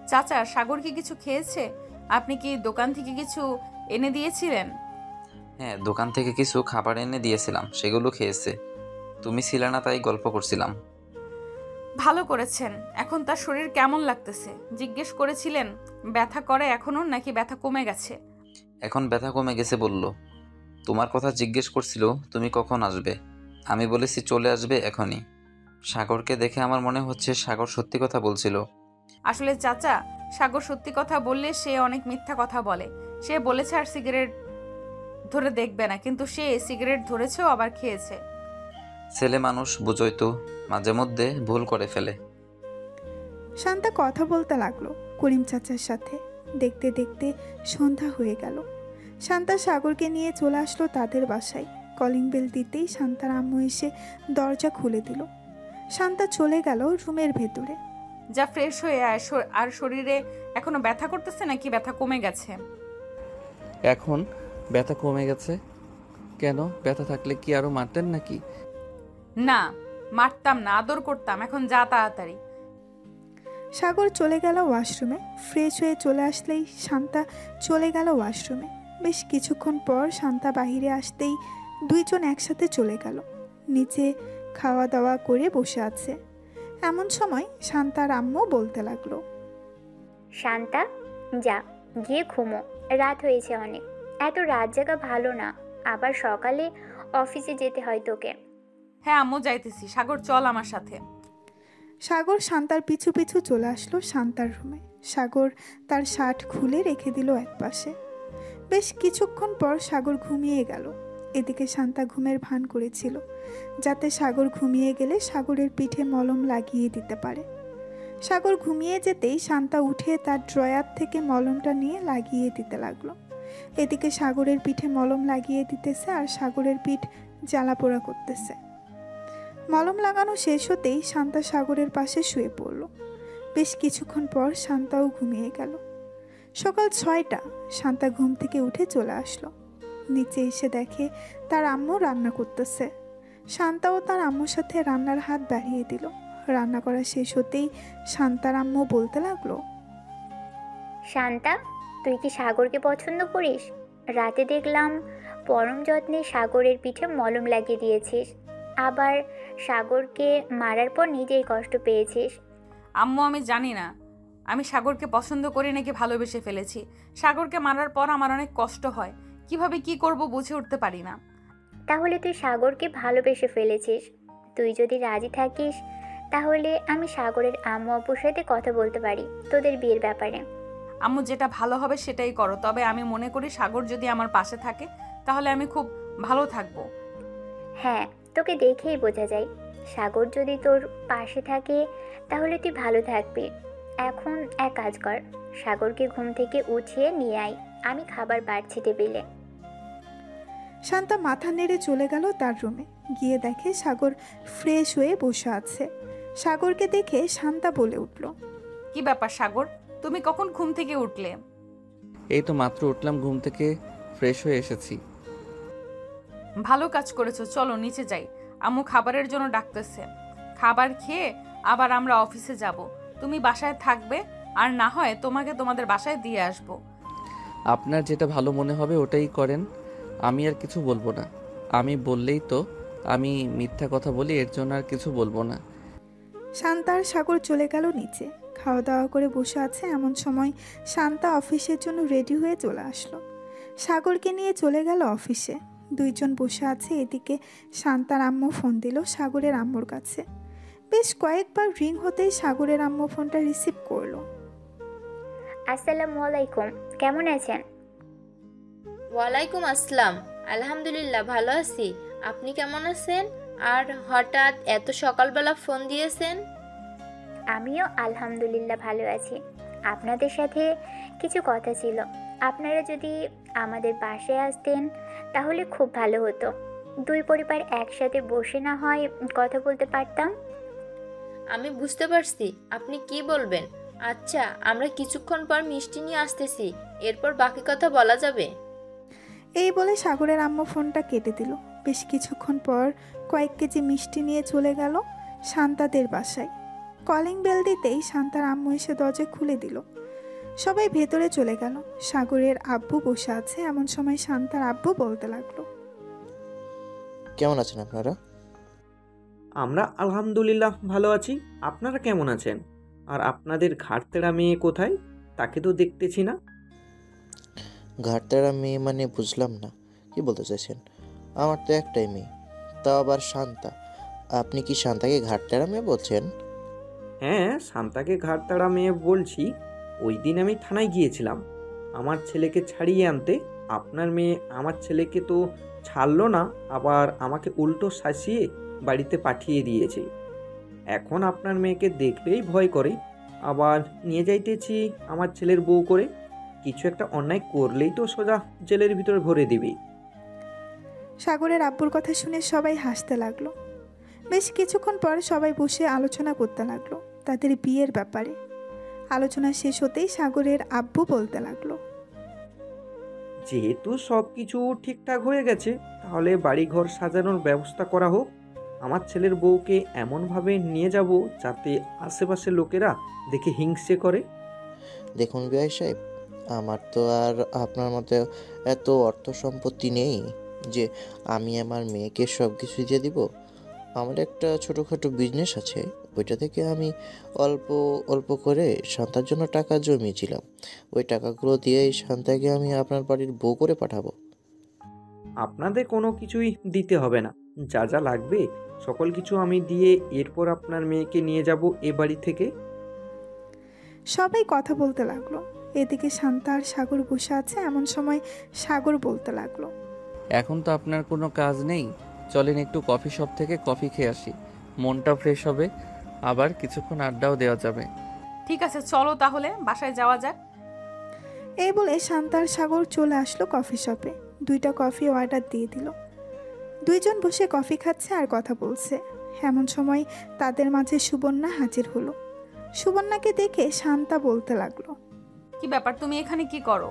চাচা, সাগর কি কিছু খেয়েছে? আপনি কি দোকান থেকে কিছু এনে দিয়েছিলেন? হ্যাঁ, দোকান থেকে কিছু খাবার এনে দিয়েছিলাম, সেগুলো খেয়েছে। তুমি ছিলে না, তাই গল্প করছিলাম। ভালো করেছেন। এখন তার শরীর কেমন লাগতেছে? জিজ্ঞেস করেছিলেন ব্যথা করে এখনো, নাকি ব্যথা কমে গেছে? এখন ব্যথা কমে গেছে বলল। তোমার কথা জিজ্ঞেস করছিল তুমি কখন আসবে। আমি বলেছি চলে আসবে এখনই। সাগরকে দেখে আমার মনে হচ্ছে সাগর সত্যি কথা বলছিল। আসলে চাচা, সাগর সত্যি কথা বললে সে অনেক মিথ্যা কথা বলে। সে বলেছে আর সিগারেট ধরে দেখবে না, কিন্তু সে সিগারেট ধরেছেও আবার খেয়েছে। ছেলে মানুষ, বুঝোই তো, মাঝে মধ্যে ভুল করে ফেলে। শান্তা কথা বলতে লাগলো করিম চাচার সাথে। দেখতে দেখতে সন্ধ্যা হয়ে গেল। শান্তা সাগরকে নিয়ে চলে আসলো তাদের বাসায়। কলিং বেল দিতেই শান্তার আম্মু এসে দরজা খুলে দিল। শান্তা চলে গেল রুমের ভেতরে। যা ফ্রেশ হয়ে আয়। আর শরীরে এখনো ব্যথা করতেছে নাকি ব্যথা কমে গেছে? এখন ব্যথা কমে গেছে। কেন, ব্যথা থাকলে কি আরো মারতেন নাকি? না, মারতাম না, আদর করতাম। এখন যা তাড়াতাড়ি। সাগর চলে গেল ওয়াশরুমে। ফ্রেশ হয়ে চলে আসলেই শান্তা চলে গেল ওয়াশরুমে। বেশ কিছুক্ষণ পর শান্তা বাহিরে আসতেই দুইজন একসাথে চলে গেল। নিচে খাওয়া দাওয়া করে বসে আছে। এমন সময় শান্তার আম্মু বলতে লাগলো, শান্তা, যা গিয়ে ঘুমো, রাত হয়েছে অনেক। এত রাত জাগা ভালো না, আবার সকালে অফিসে যেতে হয় তোকে। হ্যাঁ আম্মু, যাইতেছি। সাগর চল আমার সাথে। সাগর শান্তার পিছু পিছু চলে আসলো শান্তার রুমে। সাগর তার শার্ট খুলে রেখে দিল একপাশে। বেশ কিছুক্ষণ পর সাগর ঘুমিয়ে গেল। এদিকে শান্তা ঘুমের ভান করেছিল, যাতে সাগর ঘুমিয়ে গেলে সাগরের পিঠে মলম লাগিয়ে দিতে পারে। সাগর ঘুমিয়ে যেতেই শান্তা উঠে তার ড্রয়ার থেকে মলমটা নিয়ে লাগিয়ে দিতে লাগলো। এদিকে সাগরের পিঠে মলম লাগিয়ে দিতেছে আর সাগরের পিঠ জ্বালা পোড়া করতেছে। মলম লাগানো শেষ হতেই শান্তা সাগরের পাশে শুয়ে পড়ল। বেশ কিছুক্ষণ পর শান্তাও ঘুমিয়ে গেল। সকাল 6টা, শান্তা ঘুম থেকে উঠে চলে আসলো। নিচে এসে দেখে তার আম্মু রান্না করতেছে। শান্তাও তার আম্মুর সাথে রান্নার হাত বাড়িয়ে দিল। রান্না করা শেষ হতেই শান্তার আম্মু বলতে লাগলো, শান্তা, তুই কি সাগরকে পছন্দ করিস? রাতে দেখলাম পরম যত্নে সাগরের পিঠে মলম লাগিয়ে দিয়েছিস, আবার সাগরকে মারার পর নিজেই কষ্ট পেয়েছিস। আম্মু, আমি জানি না আমি সাগরকে পছন্দ করি নাকি ভালোবেসে ফেলেছি। সাগরকে মারার পর আমার অনেক কষ্ট হয়, কিভাবে কি করব বুঝে উঠতে পারি না। তাহলে তুই সাগরকে ভালোবেসে ফেলেছিস। তুই যদি রাজি থাকিস তাহলে আমি সাগরের আম্মু আব্বুর সাথে কথা বলতে পারি তোদের বিয়ের ব্যাপারে। আম্মু, যেটা ভালো হবে সেটাই করো, তবে আমি মনে করি সাগর যদি আমার পাশে থাকে তাহলে আমি খুব ভালো থাকবো। হ্যাঁ, তোকে দেখেই বোঝা যায় সাগর যদি তোর পাশে থাকে তাহলে তুই ভালো থাকবি। এখন এক কাজ কর, সাগরকে ঘুম থেকে উঠিয়ে নিয়ে আয়, আমি খাবার বাড়ছি টেবিলে। শান্তা মাথা নেড়ে চলে গেল তার রুমে। গিয়ে দেখে সাগর ফ্রেশ হয়ে বসে আছে। সাগরকে দেখে শান্তা বলে উঠল, কি ব্যাপার সাগর, তুমি কখন ঘুম থেকে উঠলে? এই তো মাত্র উঠলাম ঘুম থেকে, ফ্রেশ হয়ে এসেছি। ভালো কাজ করেছো, চলো নিচে যাই, আম্মু খাবারের জন্য ডাকতেছে। খাবার খেয়ে আবার আমরা অফিসে যাব। তুমি বাসায় থাকবে, আর না হয় তোমাকে তোমাদের বাসায় দিয়ে আসবো। আপনার যেটা ভালো মনে হবে ওটাই করেন, আমি আর কিছু বলবো না। আমি বললেই তো আমি মিথ্যা কথা বলি, এর জন্য আর কিছু বলবো না। শান্তা আর সাগর চলে গেল নিচে। খাওয়া দাওয়া করে বসে আছে এমন সময় শান্তা অফিসের জন্য রেডি হয়ে চলে আসলো। সাগরকে নিয়ে চলে গেল অফিসে। দুইজন বসে আছে। এদিকে শান্তার আম্মু ফোন দিল সাগরের আম্মুর কাছে। বেশ কয়েকবার রিং হতেই সাগরের আম্মু ফোনটা রিসিভ করলো। আসসালামু আলাইকুম, কেমন আছেন? ওয়ালাইকুম আসসালাম, আলহামদুলিল্লাহ ভালো আছি। আপনি কেমন আছেন? আর হঠাৎ এত সকালবেলা ফোন দিয়েছেন? আমিও আলহামদুলিল্লাহ ভালো আছি। আপনাদের সাথে কিছু কথা ছিল, আপনারা যদি আমাদের বাসায় আসতেন তাহলে খুব ভালো হতো। দুই পরিবার একসাথে বসে না হয় কথা বলতে পারতাম। আমি বুঝতে পারছি আপনি কি বলবেন। আচ্ছা, আমরা কিছুক্ষণ পর মিষ্টি নিয়ে আসতেছি, এরপর বাকি কথা বলা যাবে। এই বলে সাগরের আম্মু ফোনটা কেটে দিল। বেশ কিছুক্ষণ পর কয়েক কেজি মিষ্টি নিয়ে চলে গেল শান্তাদের বাসায়। কলিং বেল দিতেই শান্তার আম্মু এসে দরজা খুলে দিল। সবাই ভেতরে চলে গেল। সাগরের আব্বু বসে আছে এমন সময় শান্তার আব্বু বলতে লাগলো, কেমন আছেন আপনারা? আমরা আলহামদুলিল্লাহ ভালো আছি। আপনারা কেমন আছেন? আর আপনাদের ঘাটতেরা মেয়ে কোথায়? তাকে তো দেখতেছি না। ঘাটতেরা মেয়ে মানে বুঝলাম না, কি বলতে চাইছেন? আমার তো একটাই মেয়ে, তাও আবার শান্তা। আপনি কি শান্তাকে ঘাটতেরা মেয়ে বলছেন? হ্যাঁ, শান্তাকে ঘাটতাড়া মেয়ে বলছি। ওই দিন আমি থানায় গিয়েছিলাম আমার ছেলেকে ছাড়িয়ে আনতে। আপনার মেয়ে আমার ছেলেকে তো ছাড়লো না, আবার আমাকে উল্টো শাসিয়ে বাড়িতে পাঠিয়ে দিয়েছে। এখন আপনার মেয়েকে দেখলেই ভয় করে, আবার নিয়ে যাইতেছি আমার ছেলের বউ করে। কিছু একটা অন্যায় করলেই তো সোজা জেলের ভিতরে ভরে দিবি। সাগরের আব্বুর কথা শুনে সবাই হাসতে লাগলো। বেশ কিছুক্ষণ পর সবাই বসে আলোচনা করতে লাগলো তাদের বিয়ের ব্যাপারে। আলোচনা শেষ হতেই সাগরের আব্বু বলতে লাগলো, যেহেতু সব কিছু ঠিকঠাক হয়ে গেছে, তাহলে বাড়িঘর সাজানোর ব্যবস্থা করা হোক। আমার ছেলের বউকে এমনভাবে নিয়ে যাব যাতে আশেপাশের লোকেরা দেখে হিংসে করে। দেখুন বিআই সাহেব, আমার তো আর আপনার মতো এত অর্থ সম্পত্তি নেই যে আমি আমার মেয়েকে সব কিছু দিয়ে দিব। আমার একটা ছোটোখাটো বিজনেস আছে, ওইটা থেকে আমি অল্প অল্প করে শান্তার জন্য টাকা জমিয়েছিলাম। ওই টাকাগুলো দিয়েই শান্তাকে আমি আপনার বাড়ির বউ করে পাঠাবো। আপনাদের কোনো কিছুই দিতে হবে না, যা যা লাগবে সকল কিছু আমি দিয়ে এরপর আপনার মেয়েকে নিয়ে যাব এ বাড়ি থেকে। সবাই কথা বলতে লাগলো। এদিকে শান্তা আর সাগর বসে আছে এমন সময় সাগর বলতে লাগলো, এখন তো আপনার কোনো কাজ নেই, চলেন একটু কফি শপ থেকে কফি খেয়ে আসি, মনটা ফ্রেশ হবে, আবার কিছুক্ষণ আড্ডাও দেওয়া যাবে। ঠিক আছে, চলো তাহলে বাসায় যাওয়া যাক। এই বলে শান্তার সাগর চলে আসলো কফি শপে। 2টা কফি অর্ডার দিয়ে দিল। দুইজন বসে কফি খাচ্ছে আর কথা বলছে। এমন সময় তাদের মাঝে সুবর্ণা হাজির হলো। সুবর্ণাকে দেখে শান্তা বলতে লাগলো, কি ব্যাপার, তুমি এখানে কি করো?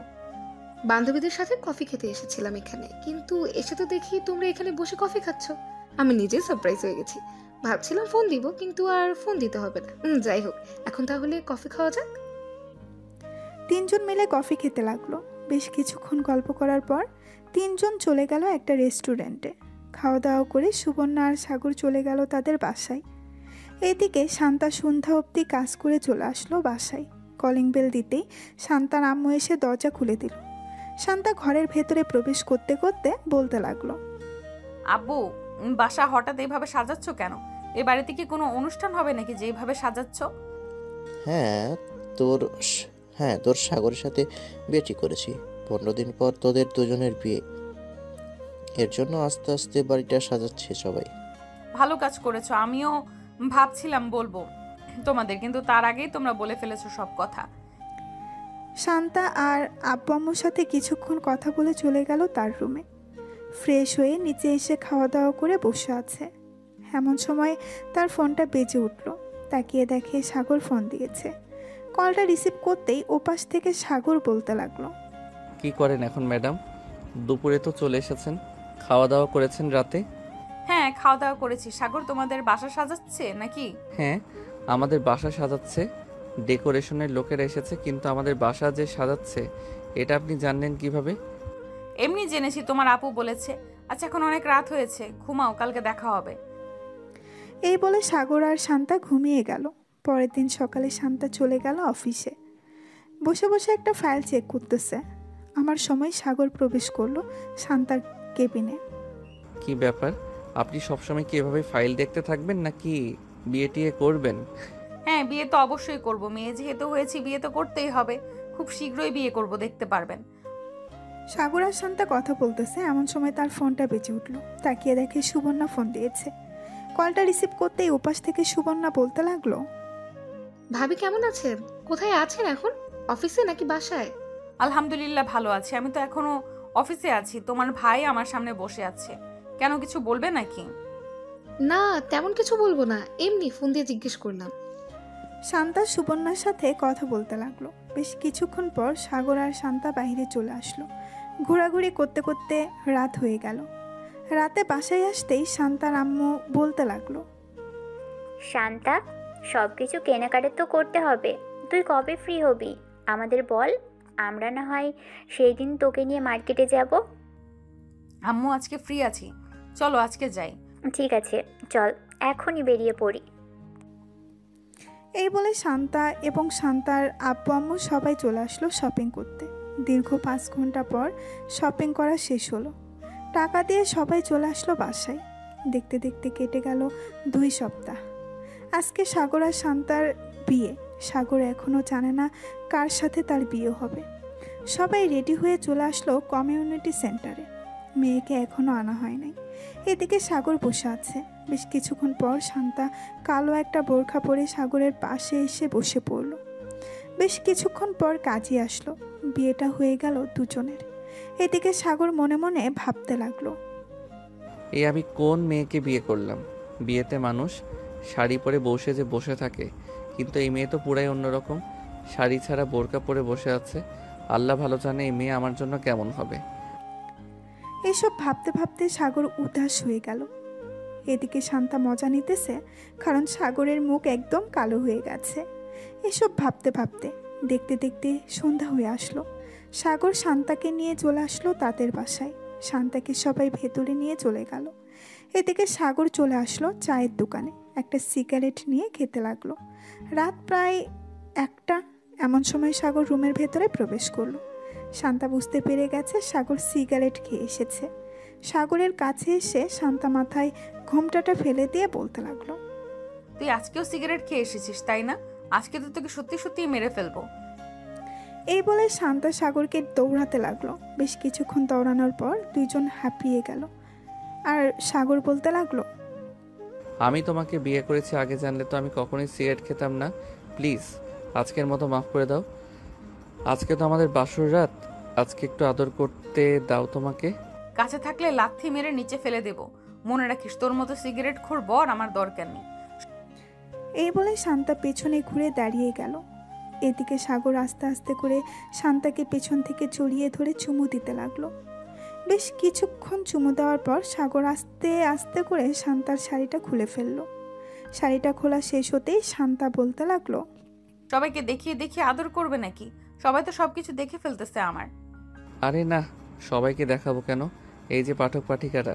বান্ধবীদের সাথে কফি খেতে এসেছিলাম এখানে, কিন্তু এসে তো দেখি তোমরা এখানে বসে কফি খাচ্ছ। আমি নিজে সারপ্রাইজ হয়ে গেছি। ভাবছিলাম ফোন দিব, কিন্তু আর ফোন দিতে হবে না। যাই হোক, এখন তাহলে কফি খাওয়া যাক। 3জন মিলে কফি খেতে লাগলো। বেশ কিছুক্ষণ গল্প করার পর 3জন চলে গেল একটা রেস্টুরেন্টে। খাওয়া দাওয়া করে সুবর্ণা আর সাগর চলে গেল তাদের বাসায়। এদিকে শান্তা সন্ধ্যা অবধি কাজ করে চলে আসলো বাসায়। কলিং বেল দিতেই শান্তার আম্মু এসে দরজা খুলে দিল। শান্তা ঘরের ভেতরে প্রবেশ করতে করতে বলতে লাগলো, আব্বু, বাসা হঠাৎ এইভাবে সাজাচ্ছ কেন? এ বাড়িতে কি কোনো অনুষ্ঠান হবে নাকি যে এইভাবে সাজাচ্ছ? হ্যাঁ তোর তোর সাগরের সাথে বিয়ে ঠিক করেছি। 15 দিন পর তোদের দুজনের বিয়ে, এর জন্য আস্তে আস্তে বাড়িটা সাজাচ্ছে সবাই। ভালো কাজ করেছো। আমিও ভাবছিলাম বলবো তোমাদের, কিন্তু তার আগেই তোমরা বলে ফেলেছো সব কথা। শান্তা আর আব্বু আম্মুর সাথে কিছুক্ষণ কথা বলে চলে গেল তার রুমে। ফ্রেশ হয়ে নিচে এসে খাওয়া দাওয়া করে বসে আছে। এমন সময় তার ফোনটা বেজে উঠল। তাকিয়ে দেখে সাগর ফোন দিয়েছে। কলটা রিসিভ করতেই ওপাশ থেকে সাগর বলতে লাগলো, কি করেন এখন ম্যাডাম? দুপুরে তো চলে এসেছেন, খাওয়া দাওয়া করেছেন রাতে? হ্যাঁ, খাওয়া দাওয়া করেছি। সাগর তোমাদের বাসা সাজাচ্ছে নাকি? হ্যাঁ, আমাদের বাসা সাজাচ্ছে। ডেকোরেশনের লোকেরা এসেছে, কিন্তু আমাদের বাসা যে সাজাচ্ছে এটা আপনি জানলেন কিভাবে? এমনি জেনেছি, তোমার আপু বলেছে। আচ্ছা, এখন অনেক রাত হয়েছে, ঘুমাও, কালকে দেখা হবে। এই বলে সাগর আর শান্তা ঘুমিয়ে গেল। পরের দিন সকালে শান্তা চলে গেল অফিসে। বসে বসে একটা ফাইল চেক করতেছে। আমার সময় সাগর প্রবেশ করলো শান্তার কেবিনে। কি ব্যাপার, আপনি সবসময় কি এভাবে ফাইল দেখতে থাকবেন নাকি বিয়ে টিয়ে করবেন? হ্যাঁ, বিয়ে তো অবশ্যই করব। মেয়ে যেহেতু হয়েছি, বিয়ে তো করতেই হবে। খুব শীঘ্রই বিয়ে করব, দেখতে পারবেন। সাগর আর শান্তা কথা বলতেছে। এমন সময় তার ফোনটা বেজে উঠলো। তাকিয়ে দেখে সুবর্ণা ফোন দিয়েছে। কলটা রিসিভ করতেই ওপাশ থেকে সুবর্ণা বলতে লাগলো, ভাবি কেমন আছেন? কোথায় আছেন এখন? অফিসে নাকি বাসায়? আলহামদুলিল্লাহ ভালো আছি। আমি তো এখনো অফিসে আছি। তোমার ভাই আমার সামনে বসে আছে। কেন, কিছু বলবে নাকি? না, তেমন কিছু বলবো না, এমনি ফোন দিয়ে জিজ্ঞেস করলাম। শান্তা সুবর্ণার সাথে কথা বলতে লাগলো। বেশ কিছুক্ষণ পর সাগর আর শান্তা বাইরে চলে আসলো। ঘোরাঘুরি করতে করতে রাত হয়ে গেল। রাতে বাসায় আসতেই শান্তার আম্মু বলতে লাগলো, শান্তা, সব কিছু কেনাকাটা তো করতে হবে। তুই কবে ফ্রি হবি আমাদের বল, আমরা না হয় সেই দিন তোকে নিয়ে মার্কেটে যাব। আম্মু, আজকে ফ্রি আছি, চলো আজকে যাই। ঠিক আছে, চল এখনই বেরিয়ে পড়ি। এই বলে শান্তা এবং শান্তার আব্বু আম্মু সবাই চলে আসলো শপিং করতে। দীর্ঘ 5 ঘন্টা পর শপিং করা শেষ হলো। টাকা দিয়ে সবাই চলে আসলো বাসায়। দেখতে দেখতে কেটে গেল 2 সপ্তাহ। আজকে সাগর আর শান্তার বিয়ে। সাগর এখনও জানে না কার সাথে তার বিয়ে হবে। সবাই রেডি হয়ে চলে আসলো কমিউনিটি সেন্টারে। মেয়েকে এখনও আনা হয় নাই। এদিকে সাগর বসে আছে। বেশ কিছুক্ষণ পর শান্তা কালো একটা বোরখা পরে সাগরের পাশে এসে বসে পড়ল। বেশ কিছুক্ষণ পর কাজী আসলো। বিয়েটা হয়ে গেল দুজনের। এদিকে সাগর মনে মনে ভাবতে লাগলো, এই আমি কোন মেয়েকে বিয়ে করলাম? বিয়েতে মানুষ শাড়ি পরে বসে যে বসে থাকে, কিন্তু এই মেয়ে তো পুরাই অন্যরকম। শাড়ি ছাড়া বোরকা পরে বসে আছে। আল্লাহ ভালো জানে এই মেয়ে আমার জন্য কেমন হবে। এসব ভাবতে ভাবতে সাগর উদাস হয়ে গেল। এদিকে শান্তা মজা নিতেছে, কারণ সাগরের মুখ একদম কালো হয়ে গেছে। এসব ভাবতে ভাবতে দেখতে দেখতে সন্ধ্যা হয়ে আসলো। সাগর শান্তাকে নিয়ে চলে আসলো তাদের বাসায়। শান্তাকে সবাই ভেতরে নিয়ে চলে গেল। এদিকে সাগর চলে আসলো চায়ের দোকানে। একটা সিগারেট নিয়ে খেতে লাগলো। রাত প্রায় 1টা। এমন সময় সাগর রুমের ভেতরে প্রবেশ করলো। শান্তা বুঝতে পেরে গেছে সাগর সিগারেট খেয়ে এসেছে। সাগরের কাছে এসে শান্তা মাথায় ঘোমটাটা ফেলে দিয়ে বলতে লাগলো, তুই আজকেও সিগারেট খেয়ে এসেছিস তাই না? আজকে তো তোকে সত্যি সত্যি মেরে ফেলবো। এই বলে শান্তা সাগরকে দৌড়াতে লাগলো। বেশ কিছুক্ষণ দৌড়ানোর পর দুইজন হাঁপিয়ে গেল। আর সাগর বলতে লাগলো, আমি তোমাকে বিয়ে করেছি, আগে জানলে তো আমি কখনোই সিগারেট খেতাম না। প্লিজ আজকের মতো মাফ করে দাও। আজকে তো আমাদের বাসর রাত, আজকে একটু আদর করতে দাও তোমাকে। কাছে থাকলে লাথি মেরে নিচে ফেলে দেব। মনে রাখিস, তোর মতো সিগারেট খোর বর আমার দরকার নেই। এই বলে শান্তা পেছনে ঘুরে দাঁড়িয়ে গেল। এদিকে সাগর আস্তে আস্তে করে শান্তাকে পেছন থেকে জড়িয়ে ধরে চুমু দিতে লাগলো। বেশ কিছুক্ষণ চুমু দেওয়ার পর সাগর আস্তে আস্তে করে শান্তার শাড়িটা খুলে ফেললো। শাড়িটা খোলা শেষ হতেই শান্তা বলতে লাগলো, সবাইকে দেখিয়ে দেখিয়ে আদর করবে নাকি? সবাই তো সবকিছু দেখে ফেলতেছে আমার। আরে না, সবাইকে দেখাবো কেন? এই যে পাঠক পাঠিকারা,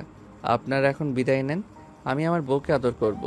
আপনারা এখন বিদায় নেন, আমি আমার বউকে আদর করব।